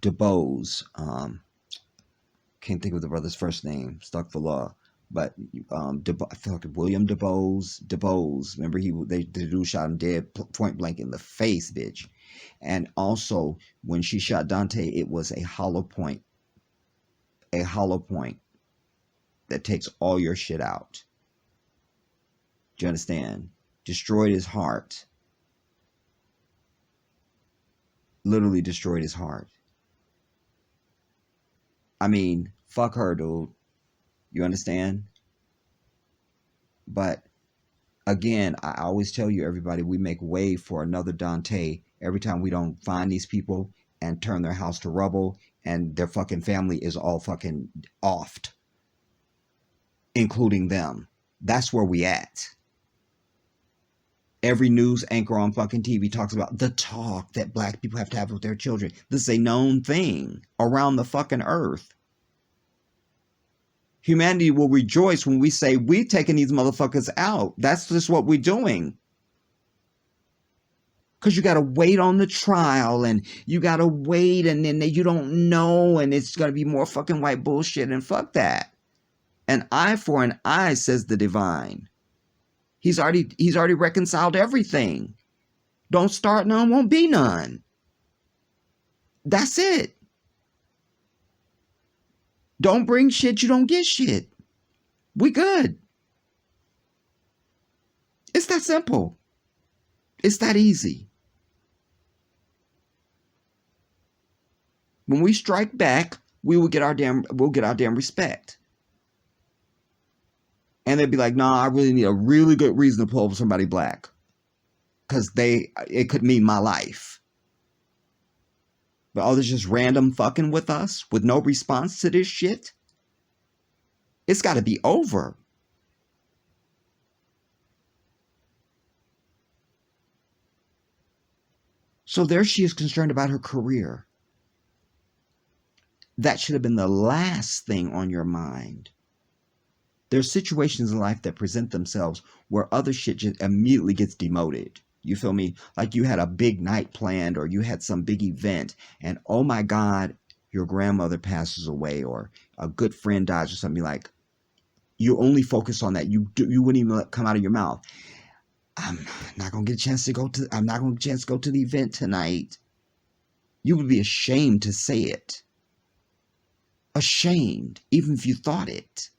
DeBose. Can't think of the brother's first name, stuck for law. But I feel like William DeBose. Remember, the dude shot him dead, point blank in the face, bitch. And also, when she shot Daunte, it was a hollow point. A hollow point that takes all your shit out. Do you understand? Destroyed his heart. Literally destroyed his heart. I mean, fuck her, dude. You understand? But again, I always tell you, everybody, we make way for another Daunte every time we don't find these people and turn their house to rubble and their fucking family is all fucking offed, including them. That's where we at. Every news anchor on fucking TV talks about the talk that black people have to have with their children. This is a known thing around the fucking earth. Humanity will rejoice when we say we're taking these motherfuckers out. That's just what we're doing. Because you got to wait on the trial and you got to wait and then you don't know and it's going to be more fucking white bullshit and fuck that. An eye for an eye, says the divine. He's already reconciled everything. Don't start none, won't be none. That's it. Don't bring shit, you don't get shit. We good. It's that simple. It's that easy. When we strike back, we'll get our damn respect. And they'd be like, nah, I really need a really good reason to pull over somebody black. Because it could mean my life. But all this just random fucking with us with no response to this shit. It's got to be over. So there she is concerned about her career. That should have been the last thing on your mind. There's situations in life that present themselves where other shit just immediately gets demoted. You feel me? Like you had a big night planned or you had some big event and oh my God, your grandmother passes away or a good friend dies or something. Like you only focus on that. You wouldn't even let it come out of your mouth. I'm not going to get a chance to go to the event tonight. You would be ashamed to say it. Ashamed, even if you thought it.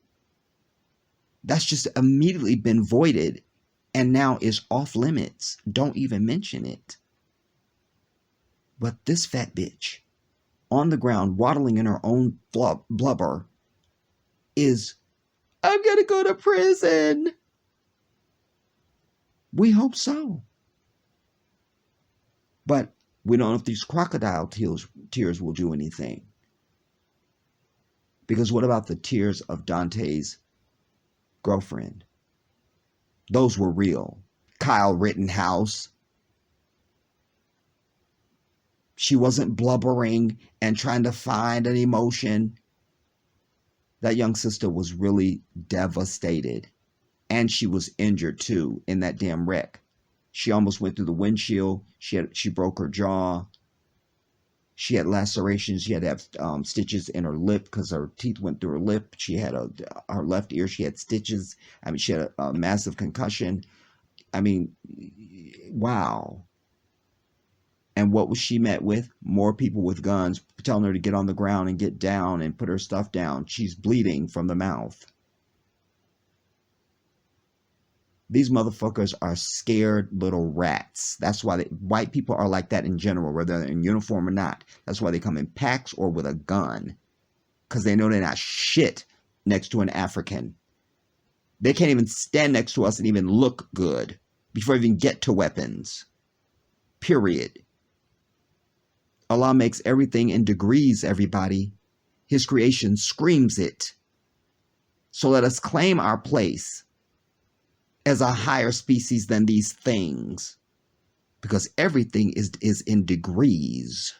That's just immediately been voided and now is off limits. Don't even mention it. But this fat bitch on the ground, waddling in her own blubber, is, I'm going to go to prison. We hope so. But we don't know if these crocodile tears will do anything. Because what about the tears of Daunte's girlfriend? Those were real. Kyle Rittenhouse. She wasn't blubbering and trying to find an emotion. That young sister was really devastated. And she was injured too in that damn wreck. She almost went through the windshield. She broke her jaw. She had lacerations. She had to have stitches in her lip because her teeth went through her lip. She had her left ear. She had stitches. I mean, she had a massive concussion. I mean, wow. And what was she met with? More people with guns telling her to get on the ground and get down and put her stuff down. She's bleeding from the mouth. These motherfuckers are scared little rats. That's why white people are like that in general, whether they're in uniform or not. That's why they come in packs or with a gun. Because they know they're not shit next to an African. They can't even stand next to us and even look good before we even get to weapons. Period. Allah makes everything in degrees, everybody. His creation screams it. So let us claim our place as a higher species than these things, because everything is in degrees.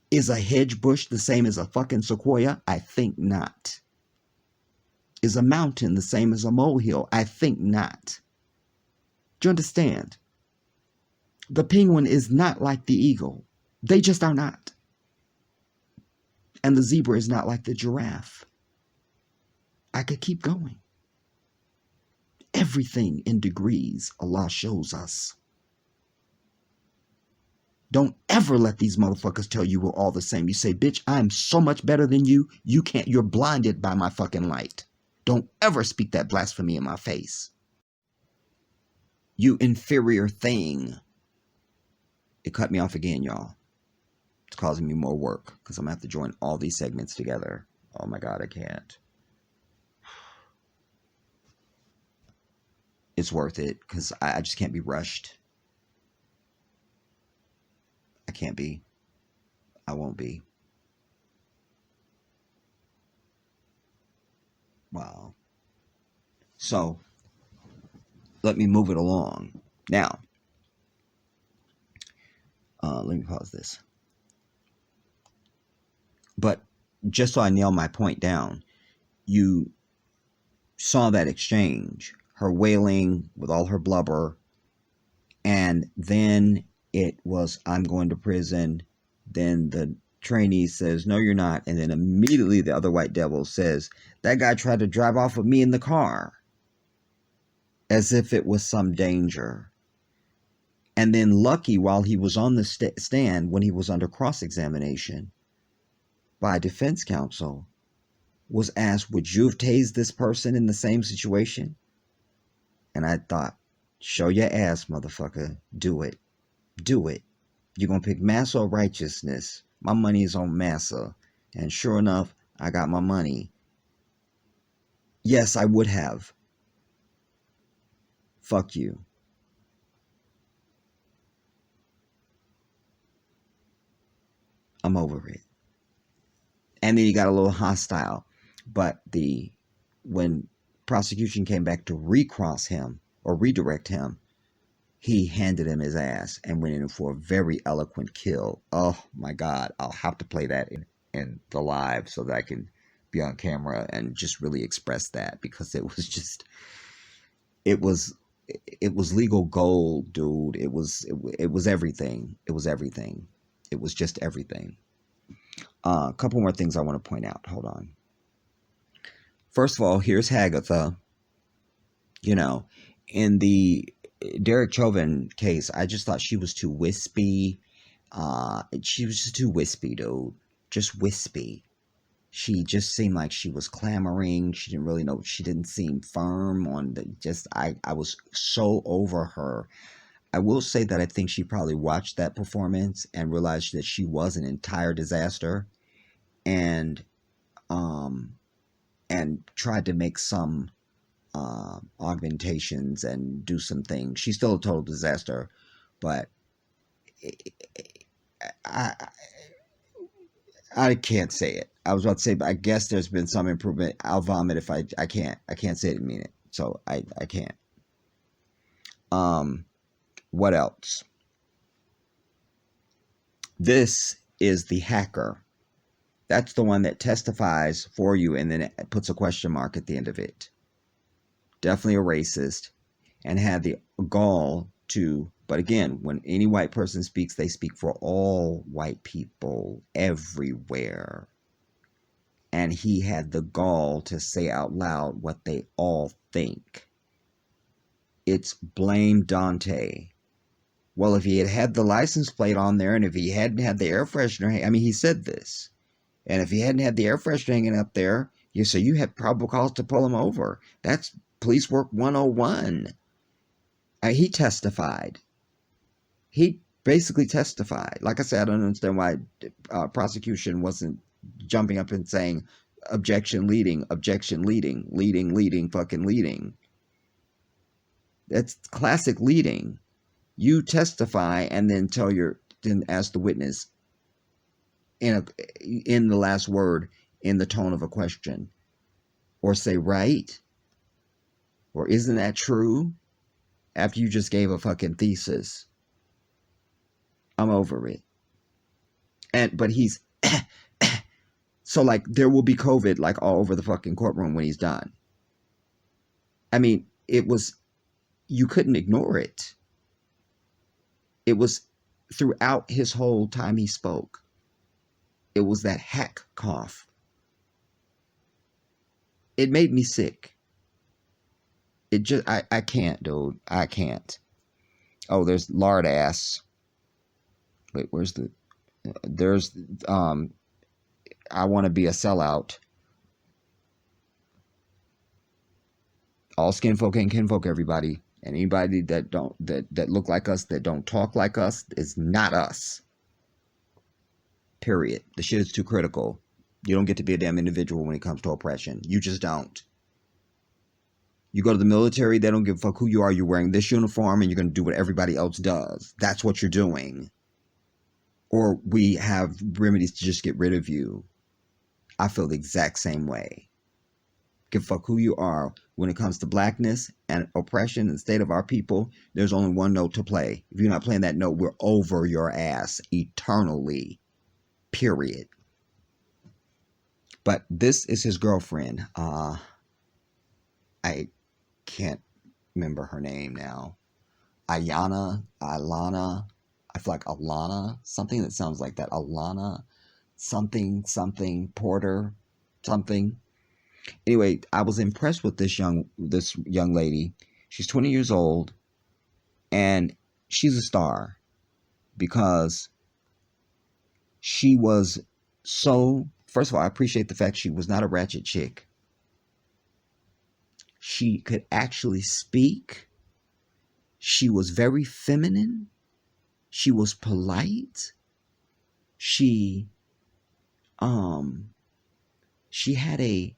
Is a hedge bush the same as a fucking sequoia? I think not. Is a mountain the same as a molehill? I think not. Do you understand? The penguin is not like the eagle. They just are not. And the zebra is not like the giraffe. I could keep going. Everything in degrees, Allah shows us. Don't ever let these motherfuckers tell you we're all the same. You say, bitch, I'm so much better than you. You're blinded by my fucking light. Don't ever speak that blasphemy in my face. You inferior thing. It cut me off again, y'all. It's causing me more work because I'm going to have to join all these segments together. Oh my God, I can't. It's worth it because I just can't be rushed. I can't be. I won't be. Wow. So, let me move it along. Now, let me pause this. But just so I nail my point down, you saw that exchange. Her wailing with all her blubber, and then it was, I'm going to prison. Then the trainee says, no, you're not. And then immediately the other white devil says, that guy tried to drive off with me in the car, as if it was some danger. And then Lucky, while he was on the stand, when he was under cross-examination by defense counsel, was asked, would you have tased this person in the same situation? And I thought, show your ass, motherfucker. Do it. Do it. You're going to pick massa or righteousness. My money is on massa. And sure enough, I got my money. Yes, I would have. Fuck you. I'm over it. And then he got a little hostile. But when prosecution came back to recross him or redirect him, he handed him his ass and went in for a very eloquent kill. Oh my God. I'll have to play that in the live so that I can be on camera and just really express that, because it was just, it was legal gold, dude. It was everything. It was everything. It was just everything. A couple more things I want to point out. Hold on. First of all, here's Hagatha. You know, in the Derek Chauvin case, I just thought she was too wispy. She was just too wispy, dude. Just wispy. She just seemed like she was clamoring. She didn't really know. She didn't seem firm on the. Just I was so over her. I will say that I think she probably watched that performance and realized that she was an entire disaster, and um and tried to make some augmentations and do some things. She's still a total disaster, but I I can't say it. I was about to say, but I guess there's been some improvement. I'll vomit if I can't say it and mean it. So I can't. What else? This is the hacker. That's the one that testifies for you and then it puts a question mark at the end of it. Definitely a racist and had the gall to, but again, when any white person speaks, they speak for all white people everywhere. And he had the gall to say out loud what they all think. It's blame Daunte. Well, if he had had the license plate on there and if he hadn't had the air freshener, I mean, he said this. And if he hadn't had the air freshener hanging up there, so you had probable cause to pull him over. That's police work 101. He testified. He basically testified. Like I said, I don't understand why prosecution wasn't jumping up and saying, objection leading, fucking leading. That's classic leading. You testify and then then ask the witness in the last word in the tone of a question, or say right, or isn't that true? After you just gave a fucking thesis. I'm over it. But he's so like there will be COVID like all over the fucking courtroom when he's done. I mean, you couldn't ignore it. It was throughout his whole time he spoke. It was that hack cough. It made me sick. It just, I can't, dude. I can't. Oh, there's lard ass. Wait, there's, I want to be a sellout. All skin folk ain't kinfolk, everybody. And anybody that look like us, that don't talk like us, is not us. Period. The shit is too critical. You don't get to be a damn individual when it comes to oppression. You just don't. You go to the military, they don't give a fuck who you are. You're wearing this uniform and you're going to do what everybody else does. That's what you're doing. Or we have remedies to just get rid of you. I feel the exact same way. Give a fuck who you are. When it comes to blackness and oppression and the state of our people, there's only one note to play. If you're not playing that note, we're over your ass eternally. Period. But this is his girlfriend. I can't remember her name now. Ilana. I feel like Alana. Something that sounds like that. Alana. Something. Porter. Something. Anyway, I was impressed with this young lady. She's 20 years old. And she's a star. Because she was so... First of all, I appreciate the fact she was not a ratchet chick. She could actually speak. She was very feminine. She was polite. She had a,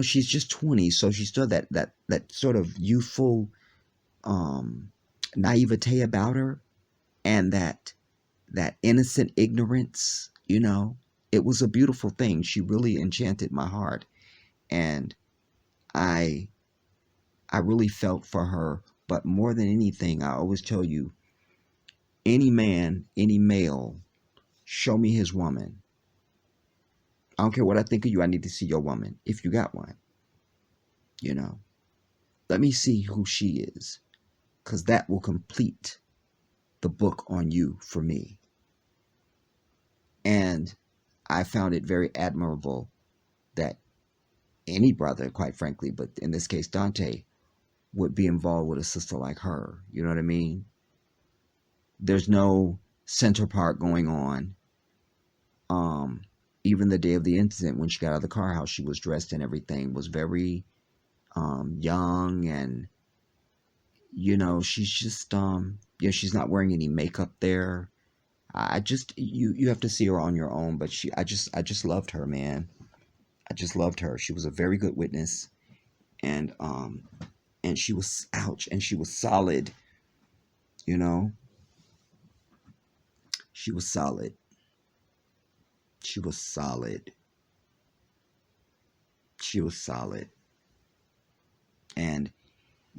she's just 20, so she still had that sort of youthful naivete about her, and that innocent ignorance, It was a beautiful thing. She really enchanted my heart. And I really felt for her. But more than anything, I always tell you, any man, any male, show me his woman. I don't care what I think of you. I need to see your woman, if you got one. Let me see who she is, because that will complete the book on you for me. And I found it very admirable that any brother, quite frankly, but in this case, Daunte, would be involved with a sister like her. You know what I mean? There's no center part going on. Even the day of the incident, when she got out of the car, how she was dressed and everything was very young, and she's just she's not wearing any makeup there. I just you have to see her on your own, but I just loved her, man. I just loved her. She was a very good witness, and she was and she was solid, you know. She was solid. She was solid. She was solid. And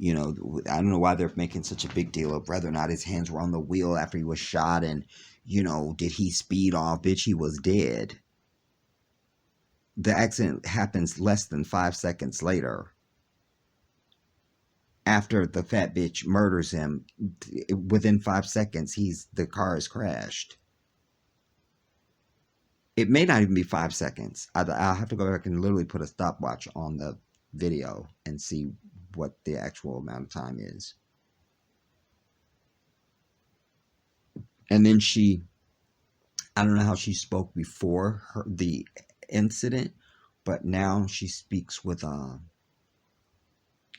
I don't know why they're making such a big deal of whether or not his hands were on the wheel after he was shot, and did he speed off? Bitch, he was dead. The accident happens less than 5 seconds later. After the fat bitch murders him, within 5 seconds, the car is crashed. It may not even be 5 seconds. I'll have to go back and literally put a stopwatch on the video and see what the actual amount of time is. And then I don't know how she spoke before the incident, but now she speaks with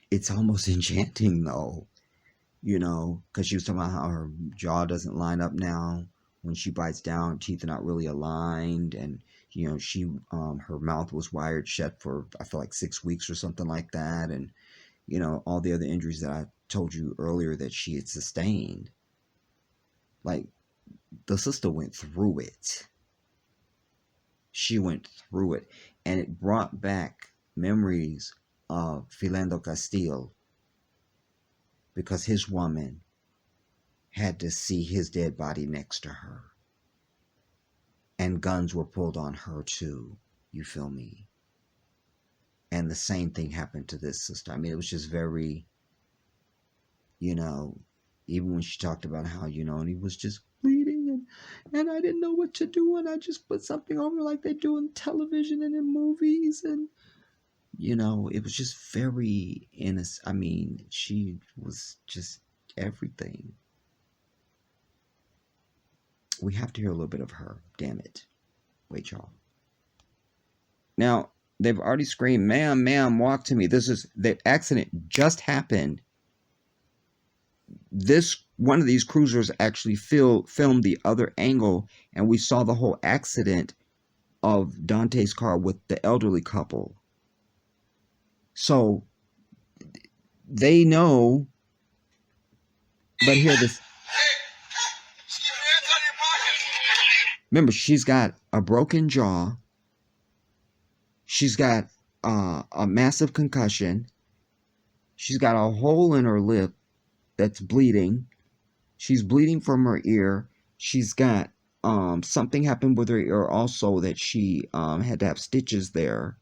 it's almost enchanting though, because she was talking about how her jaw doesn't line up now. When she bites down, teeth are not really aligned, and she her mouth was wired shut for, I feel like, 6 weeks or something like that, and all the other injuries that I told you earlier that she had sustained. Like, the sister went through it. She went through it, and it brought back memories of Philando Castile, because his woman had to see his dead body next to her, and guns were pulled on her too, you feel me? And the same thing happened to this sister. I mean, it was just very, even when she talked about how, and he was just bleeding, and I didn't know what to do, and I just put something over like they do in television and in movies, and it was just very innocent. I mean, she was just everything. We have to hear a little bit of her. Damn it. Wait, y'all. Now, they've already screamed, "Ma'am, ma'am, walk to me." The accident just happened. One of these cruisers actually filmed the other angle, and we saw the whole accident of Daunte's car with the elderly couple. So they know, but hear this. Remember, she's got a broken jaw. She's got a massive concussion. She's got a hole in her lip that's bleeding. She's bleeding from her ear. She's got something happened with her ear also, that she had to have stitches there,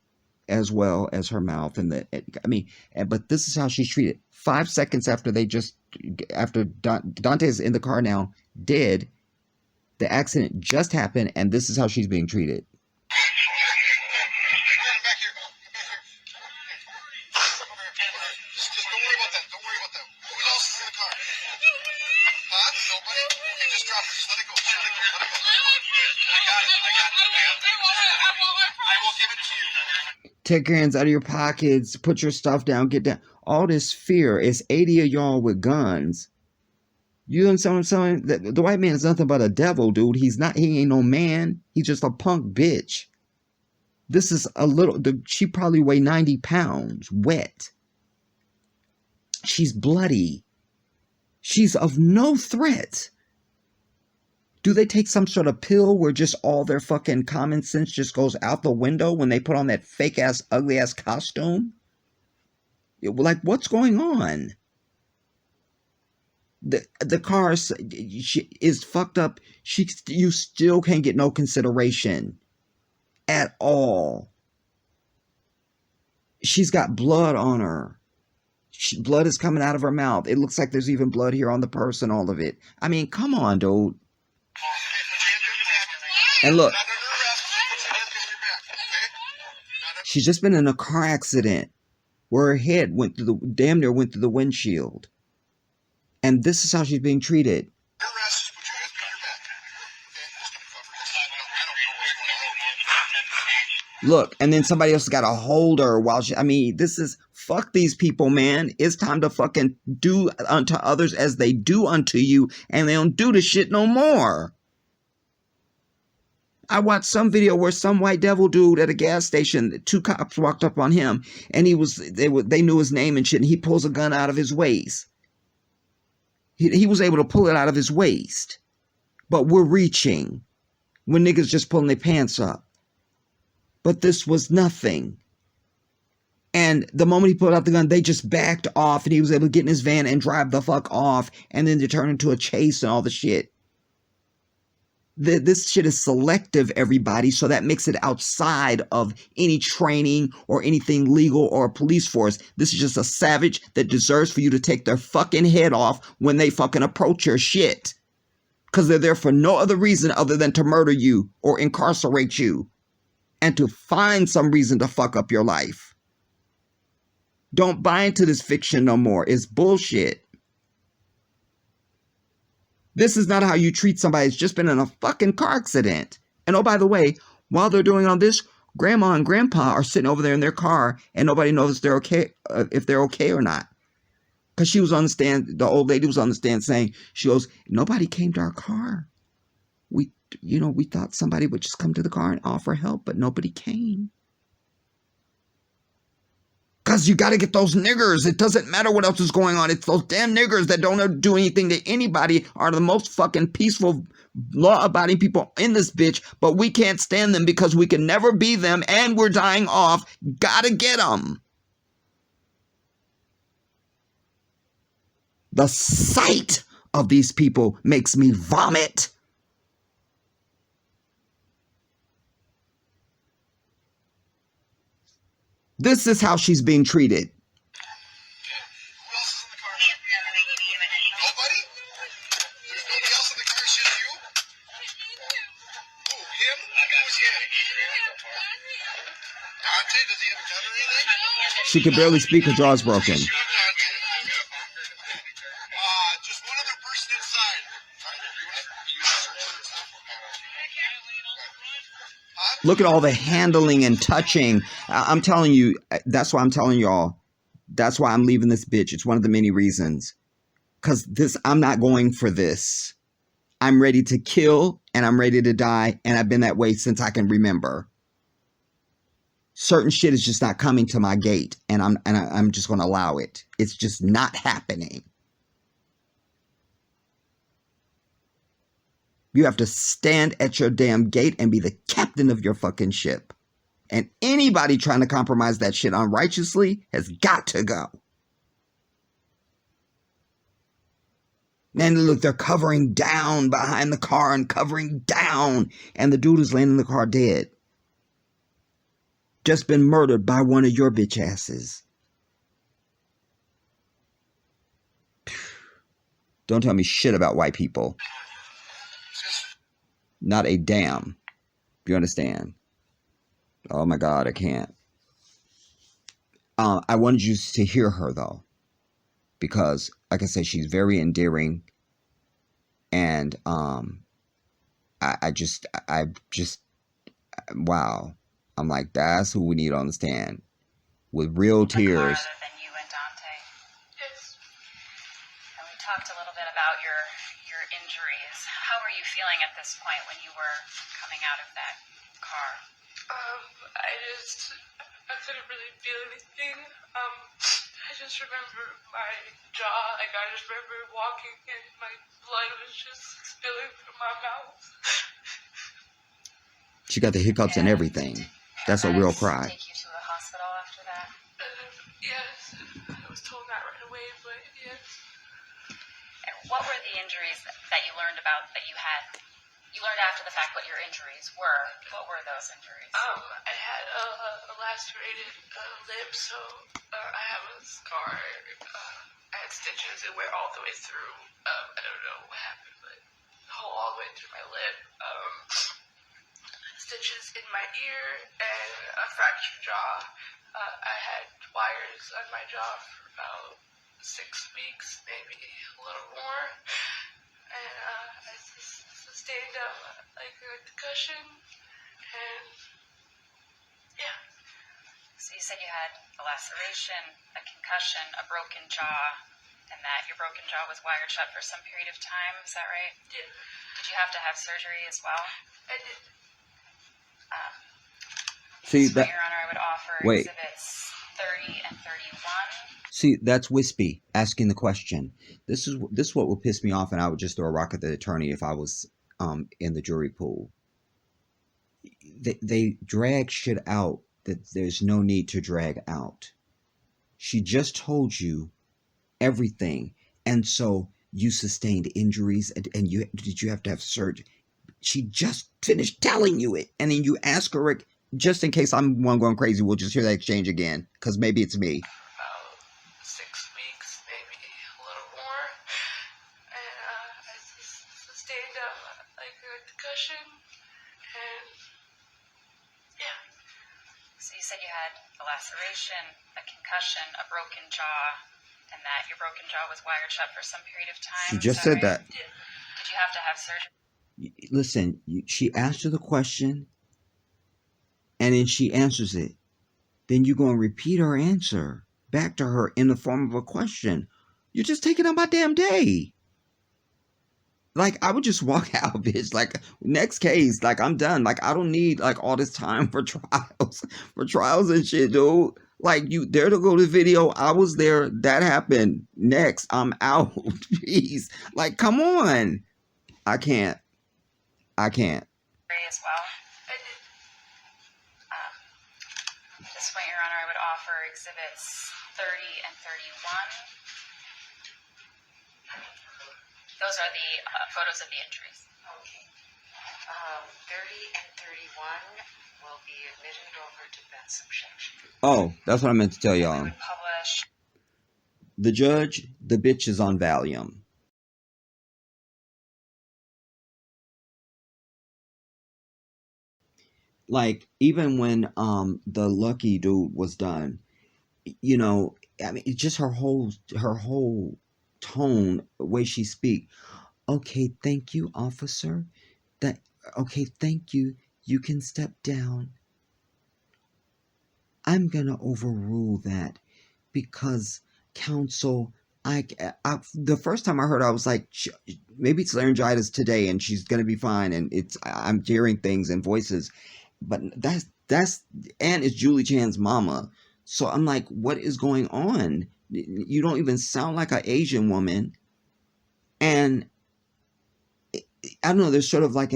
as well as her mouth. But this is how she's treated. 5 seconds after Daunte is in the car now, dead. The accident just happened, and this is how she's being treated. Just don't worry about that. Don't worry about that. Who else is in the car? Huh? Nobody? Okay, just drop it. Just let it go. Just let it go. Let it go. I got it. I will give it to you. Take your hands out of your pockets. Put your stuff down. Get down. All this fear. It's 80 of y'all with guns. You understand what I'm saying? The white man is nothing but a devil, dude. He ain't no man. He's just a punk bitch. This is she probably weigh 90 pounds, wet. She's bloody. She's of no threat. Do they take some sort of pill where just all their fucking common sense just goes out the window when they put on that fake ass, ugly ass costume? Like, what's going on? The car is fucked up. You still can't get no consideration at all. She's got blood on her. Blood is coming out of her mouth. It looks like there's even blood here on the purse and all of it. I mean, come on, dude. And look, she's just been in a car accident where her head damn near went through the windshield. And this is how she's being treated. Look, and then somebody else got to hold her while she, I mean, this is, fuck these people, man. It's time to fucking do unto others as they do unto you, and they don't do the shit no more. I watched some video where some white devil dude at a gas station, 2 cops walked up on him, and they knew his name and shit, and he pulls a gun out of his waist. He was able to pull it out of his waist. But we're reaching when niggas just pulling their pants up. But this was nothing. And the moment he pulled out the gun, they just backed off, and he was able to get in his van and drive the fuck off, and then to turn into a chase and all the shit. This shit is selective, everybody, so that makes it outside of any training or anything legal or police force. This is just a savage that deserves for you to take their fucking head off when they fucking approach your shit. Because they're there for no other reason other than to murder you or incarcerate you and to find some reason to fuck up your life. Don't buy into this fiction no more. It's bullshit. This is not how you treat somebody who's just been in a fucking car accident. And oh, by the way, while they're doing all this, grandma and grandpa are sitting over there in their car and nobody knows if they're okay or not. Because she was on the stand, the old lady was on the stand saying, she goes, nobody came to our car. We thought somebody would just come to the car and offer help, but nobody came. Because you got to get those niggers. It doesn't matter what else is going on. It's those damn niggers that don't do anything to anybody are the most fucking peaceful, law-abiding people in this bitch, but we can't stand them because we can never be them and we're dying off. Gotta get them. The sight of these people makes me vomit. This is how she's being treated. Who else is in the car? Nobody? There's nobody else in the car, it's just you? Who, him? Who's him? Daunte, does he have a gun or anything? She could barely speak, her jaw's broken. Just one other person inside. Look at all the handling and touching. I'm telling you, that's why I'm telling y'all. That's why I'm leaving this bitch. It's one of the many reasons. Because I'm not going for this. I'm ready to kill and I'm ready to die. And I've been that way since I can remember. Certain shit is just not coming to my gate. And I'm just going to allow it. It's just not happening. You have to stand at your damn gate and be the captain of your fucking ship. And anybody trying to compromise that shit unrighteously has got to go. And look, they're covering down behind the car and covering down. And the dude is laying in the car dead. Just been murdered by one of your bitch asses. Don't tell me shit about white people. Not a damn. You understand? Oh my God, I can't. I wanted you to hear her though. Because, like I said, she's very endearing. And I just, wow. I'm like, that's who we need on the stand. With real tears. Other than you and Daunte. Yes. And we talked a little bit about your injuries. How were you feeling at this point when you were coming out of that car? I couldn't really feel anything. I just remember my jaw, I just remember walking and my blood was just spilling from my mouth. She got the hiccups and everything. That's a real cry. Take you to the hospital after that? Yes, I was told that right away, but yes. And what were the injuries that you learned about that you had? You learned after the fact what your injuries were. What were those injuries? I had a lacerated lip, so I have a scar. I had stitches. It went all the way through. I don't know what happened, but all the way through my lip. Stitches in my ear and a fractured jaw. I had wires on my jaw for about 6 weeks, maybe a little more. And I sustained like a concussion, and said you had a laceration, a concussion, a broken jaw, and that your broken jaw was wired shut for some period of time. Is that right? Yeah, Did you have to have surgery as well? I did. See This point, that? Your Honor, I would offer Wait. exhibits 30 and 31. See, that's Wispy asking the question. This is what would piss me off, and I would just throw a rock at the attorney if I was in the jury pool. They drag shit out that there's no need to drag out. She just told you everything, and so you sustained injuries, and you have to have surgery. She just finished telling you it, and then you ask her, just in case I'm one going crazy, we'll just hear that exchange again, because maybe it's me. About 6 weeks, maybe a little more. And I sustained like a concussion. And yeah. So you said you had a laceration, a concussion, a broken jaw, and that your broken jaw was wired shut for some period of time. She just said that. Yeah. Did you have to have surgery? Listen, she asked her the question, and then she answers it. Then you go and repeat her answer back to her in the form of a question. You're just taking up my damn day. Like, I would just walk out, bitch. Like, next case, like, I'm done. Like, I don't need, like, all this time for trials and shit, dude. Like, you there to go to video. I was there. That happened. Next, I'm out. Jeez. Like, come on. I can't. As well. I did. At this point, Your Honor, I would offer exhibits 30 and 31. Those are the photos of the injuries. Okay. 30 and 31 will be admitted over defense objection. Oh, that's what I meant to tell We y'all. would publish. The judge, the bitch is on Valium. Like, even when the Lucky dude was done, you know, I mean, it's just her whole tone, the way she speak. Okay, thank you, officer. Okay, thank you. You can step down. I'm gonna overrule that because counsel. The first time I heard, I was like, maybe it's laryngitis today, and she's gonna be fine. And I'm hearing things and voices, but that's and it's Julie Chan's mama. So I'm like, what is going on? You don't even sound like an Asian woman, and I don't know. There's sort of like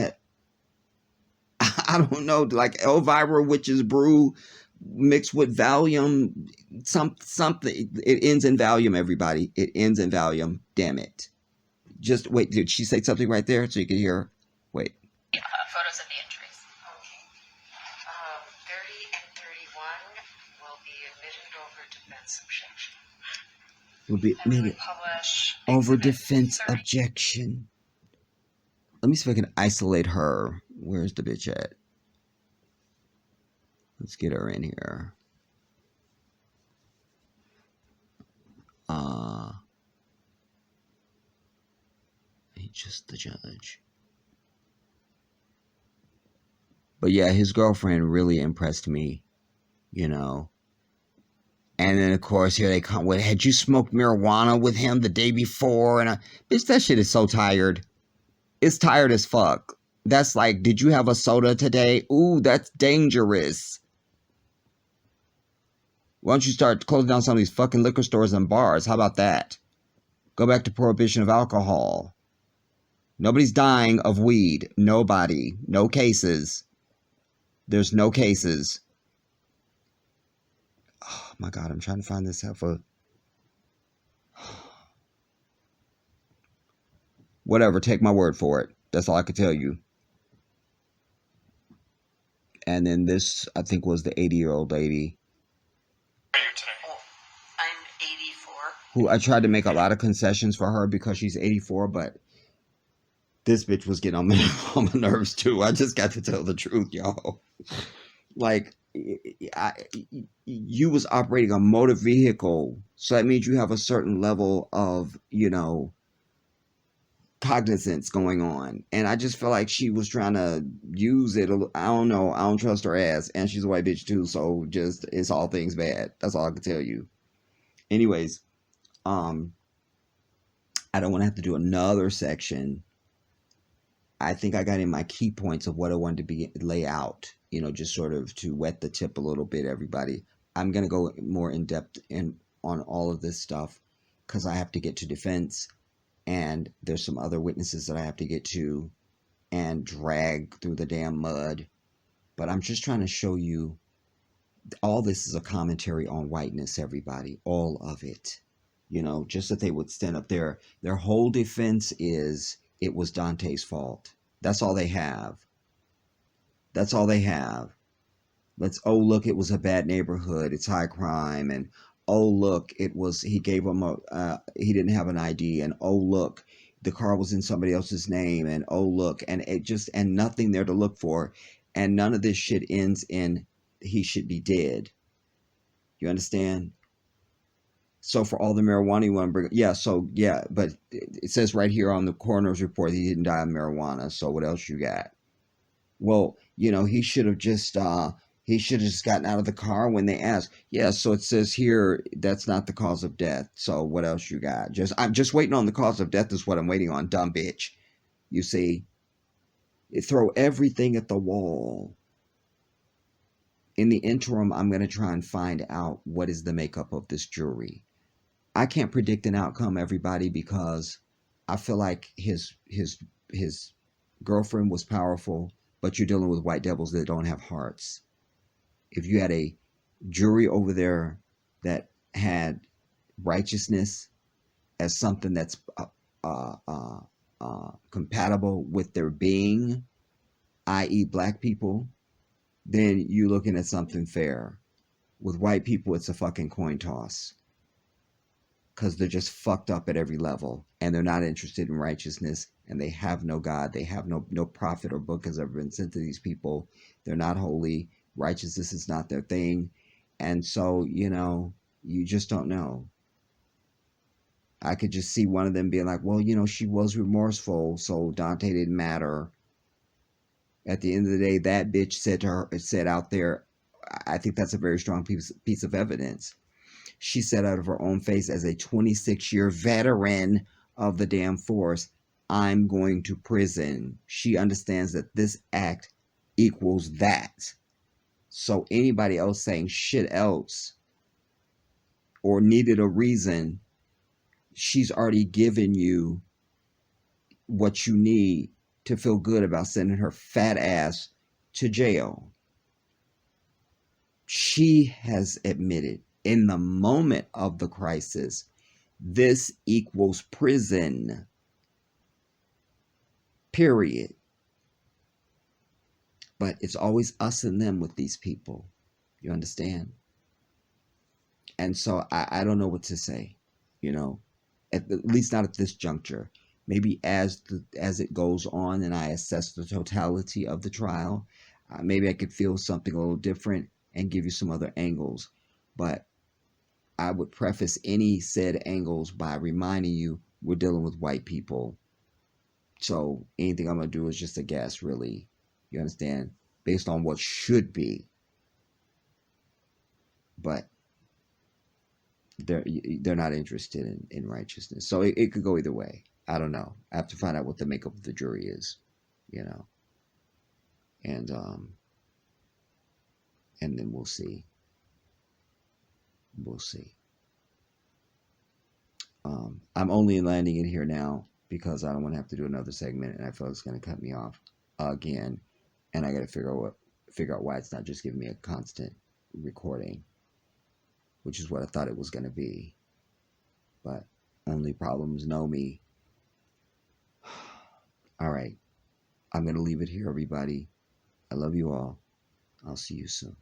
I don't know, like Elvira Witch's Brew mixed with Valium, something. It ends in Valium, everybody. It ends in Valium. Damn it. Just wait. Did she say something right there so you can hear her? Wait. Photos of the injuries. Okay. 30 and 31 will be admitted over defense objection. Will be And we admitted would publish over exhibit defense 30. objection. Let me see if I can isolate her. Where's the bitch at? Let's get her in here. Just the judge. But yeah, his girlfriend really impressed me, you know. And then, of course, here they come with, had you smoked marijuana with him the day before? And bitch, that shit is so tired. It's tired as fuck. That's like, did you have a soda today? Ooh, that's dangerous. Why don't you start closing down some of these fucking liquor stores and bars? How about that? Go back to prohibition of alcohol. Nobody's dying of weed. Nobody. No cases. There's no cases. Oh my God, I'm trying to find this heifer. Whatever, take my word for it. That's all I could tell you. And then this, I think, was the 80-year-old lady. How are you today? Oh, I'm 84. Who I tried to make a lot of concessions for her because she's 84, but this bitch was getting on my nerves too. I just got to tell the truth, y'all. Like, you was operating a motor vehicle, so that means you have a certain level of, you know, cognizance going on. And I just feel like she was trying to use it. I don't know. I don't trust her ass. And she's a white bitch too. So just, it's all things bad. That's all I can tell you. Anyways, I don't want to have to do another section. I think I got in my key points of what I wanted to be lay out, just sort of to wet the tip a little bit, everybody. I'm going to go more in depth on all of this stuff because I have to get to defense, and there's some other witnesses that I have to get to and drag through the damn mud. But I'm just trying to show you all this is a commentary on whiteness, everybody, all of it. Just that they would stand up there. Their whole defense is it was Daunte's fault. That's all they have. That's all they have. Oh, look, it was a bad neighborhood. It's high crime. And, oh, look, he gave him he didn't have an ID. And, oh, look, the car was in somebody else's name. And, oh, look, and and nothing there to look for. And none of this shit ends in he should be dead. You understand? So for all the marijuana you want to bring, but it says right here on the coroner's report he didn't die of marijuana. So what else you got? Well, he should have just gotten out of the car when they asked. Yeah, so it says here that's not the cause of death. So what else you got? I'm just waiting on the cause of death is what I'm waiting on, dumb bitch. You see? Throw everything at the wall. In the interim, I'm going to try and find out what is the makeup of this jury. I can't predict an outcome, everybody, because I feel like his girlfriend was powerful, but you're dealing with white devils that don't have hearts. If you had a jury over there that had righteousness as something that's compatible with their being, i.e. black people, then you're looking at something fair. With white people, it's a fucking coin toss. Because they're just fucked up at every level. And they're not interested in righteousness. And they have no God. They have no prophet or book has ever been sent to these people. They're not holy. Righteousness is not their thing. And so, you just don't know. I could just see one of them being like, well, she was remorseful, so Daunte didn't matter. At the end of the day, that bitch said out there, I think that's a very strong piece of evidence. She said out of her own face, as a 26-year veteran of the damn force, I'm going to prison. She understands that this act equals that. So anybody else saying shit else or needed a reason, she's already given you what you need to feel good about sending her fat ass to jail. She has admitted in the moment of the crisis, this equals prison. Period. But it's always us and them with these people. You understand? And so I don't know what to say, at least not at this juncture. Maybe as it goes on and I assess the totality of the trial, maybe I could feel something a little different and give you some other angles. But I would preface any said angles by reminding you we're dealing with white people. So anything I'm going to do is just a guess, really. You understand? Based on what should be. But they're not interested in righteousness. So it could go either way. I don't know. I have to find out what the makeup of the jury is, And then we'll see. We'll see. I'm only landing it here now because I don't want to have to do another segment, and I feel it's going to cut me off again, and I got to figure out why it's not just giving me a constant recording, which is what I thought it was going to be. But only problems know me. All right, I'm going to leave it here, everybody. I love you all. I'll see you soon.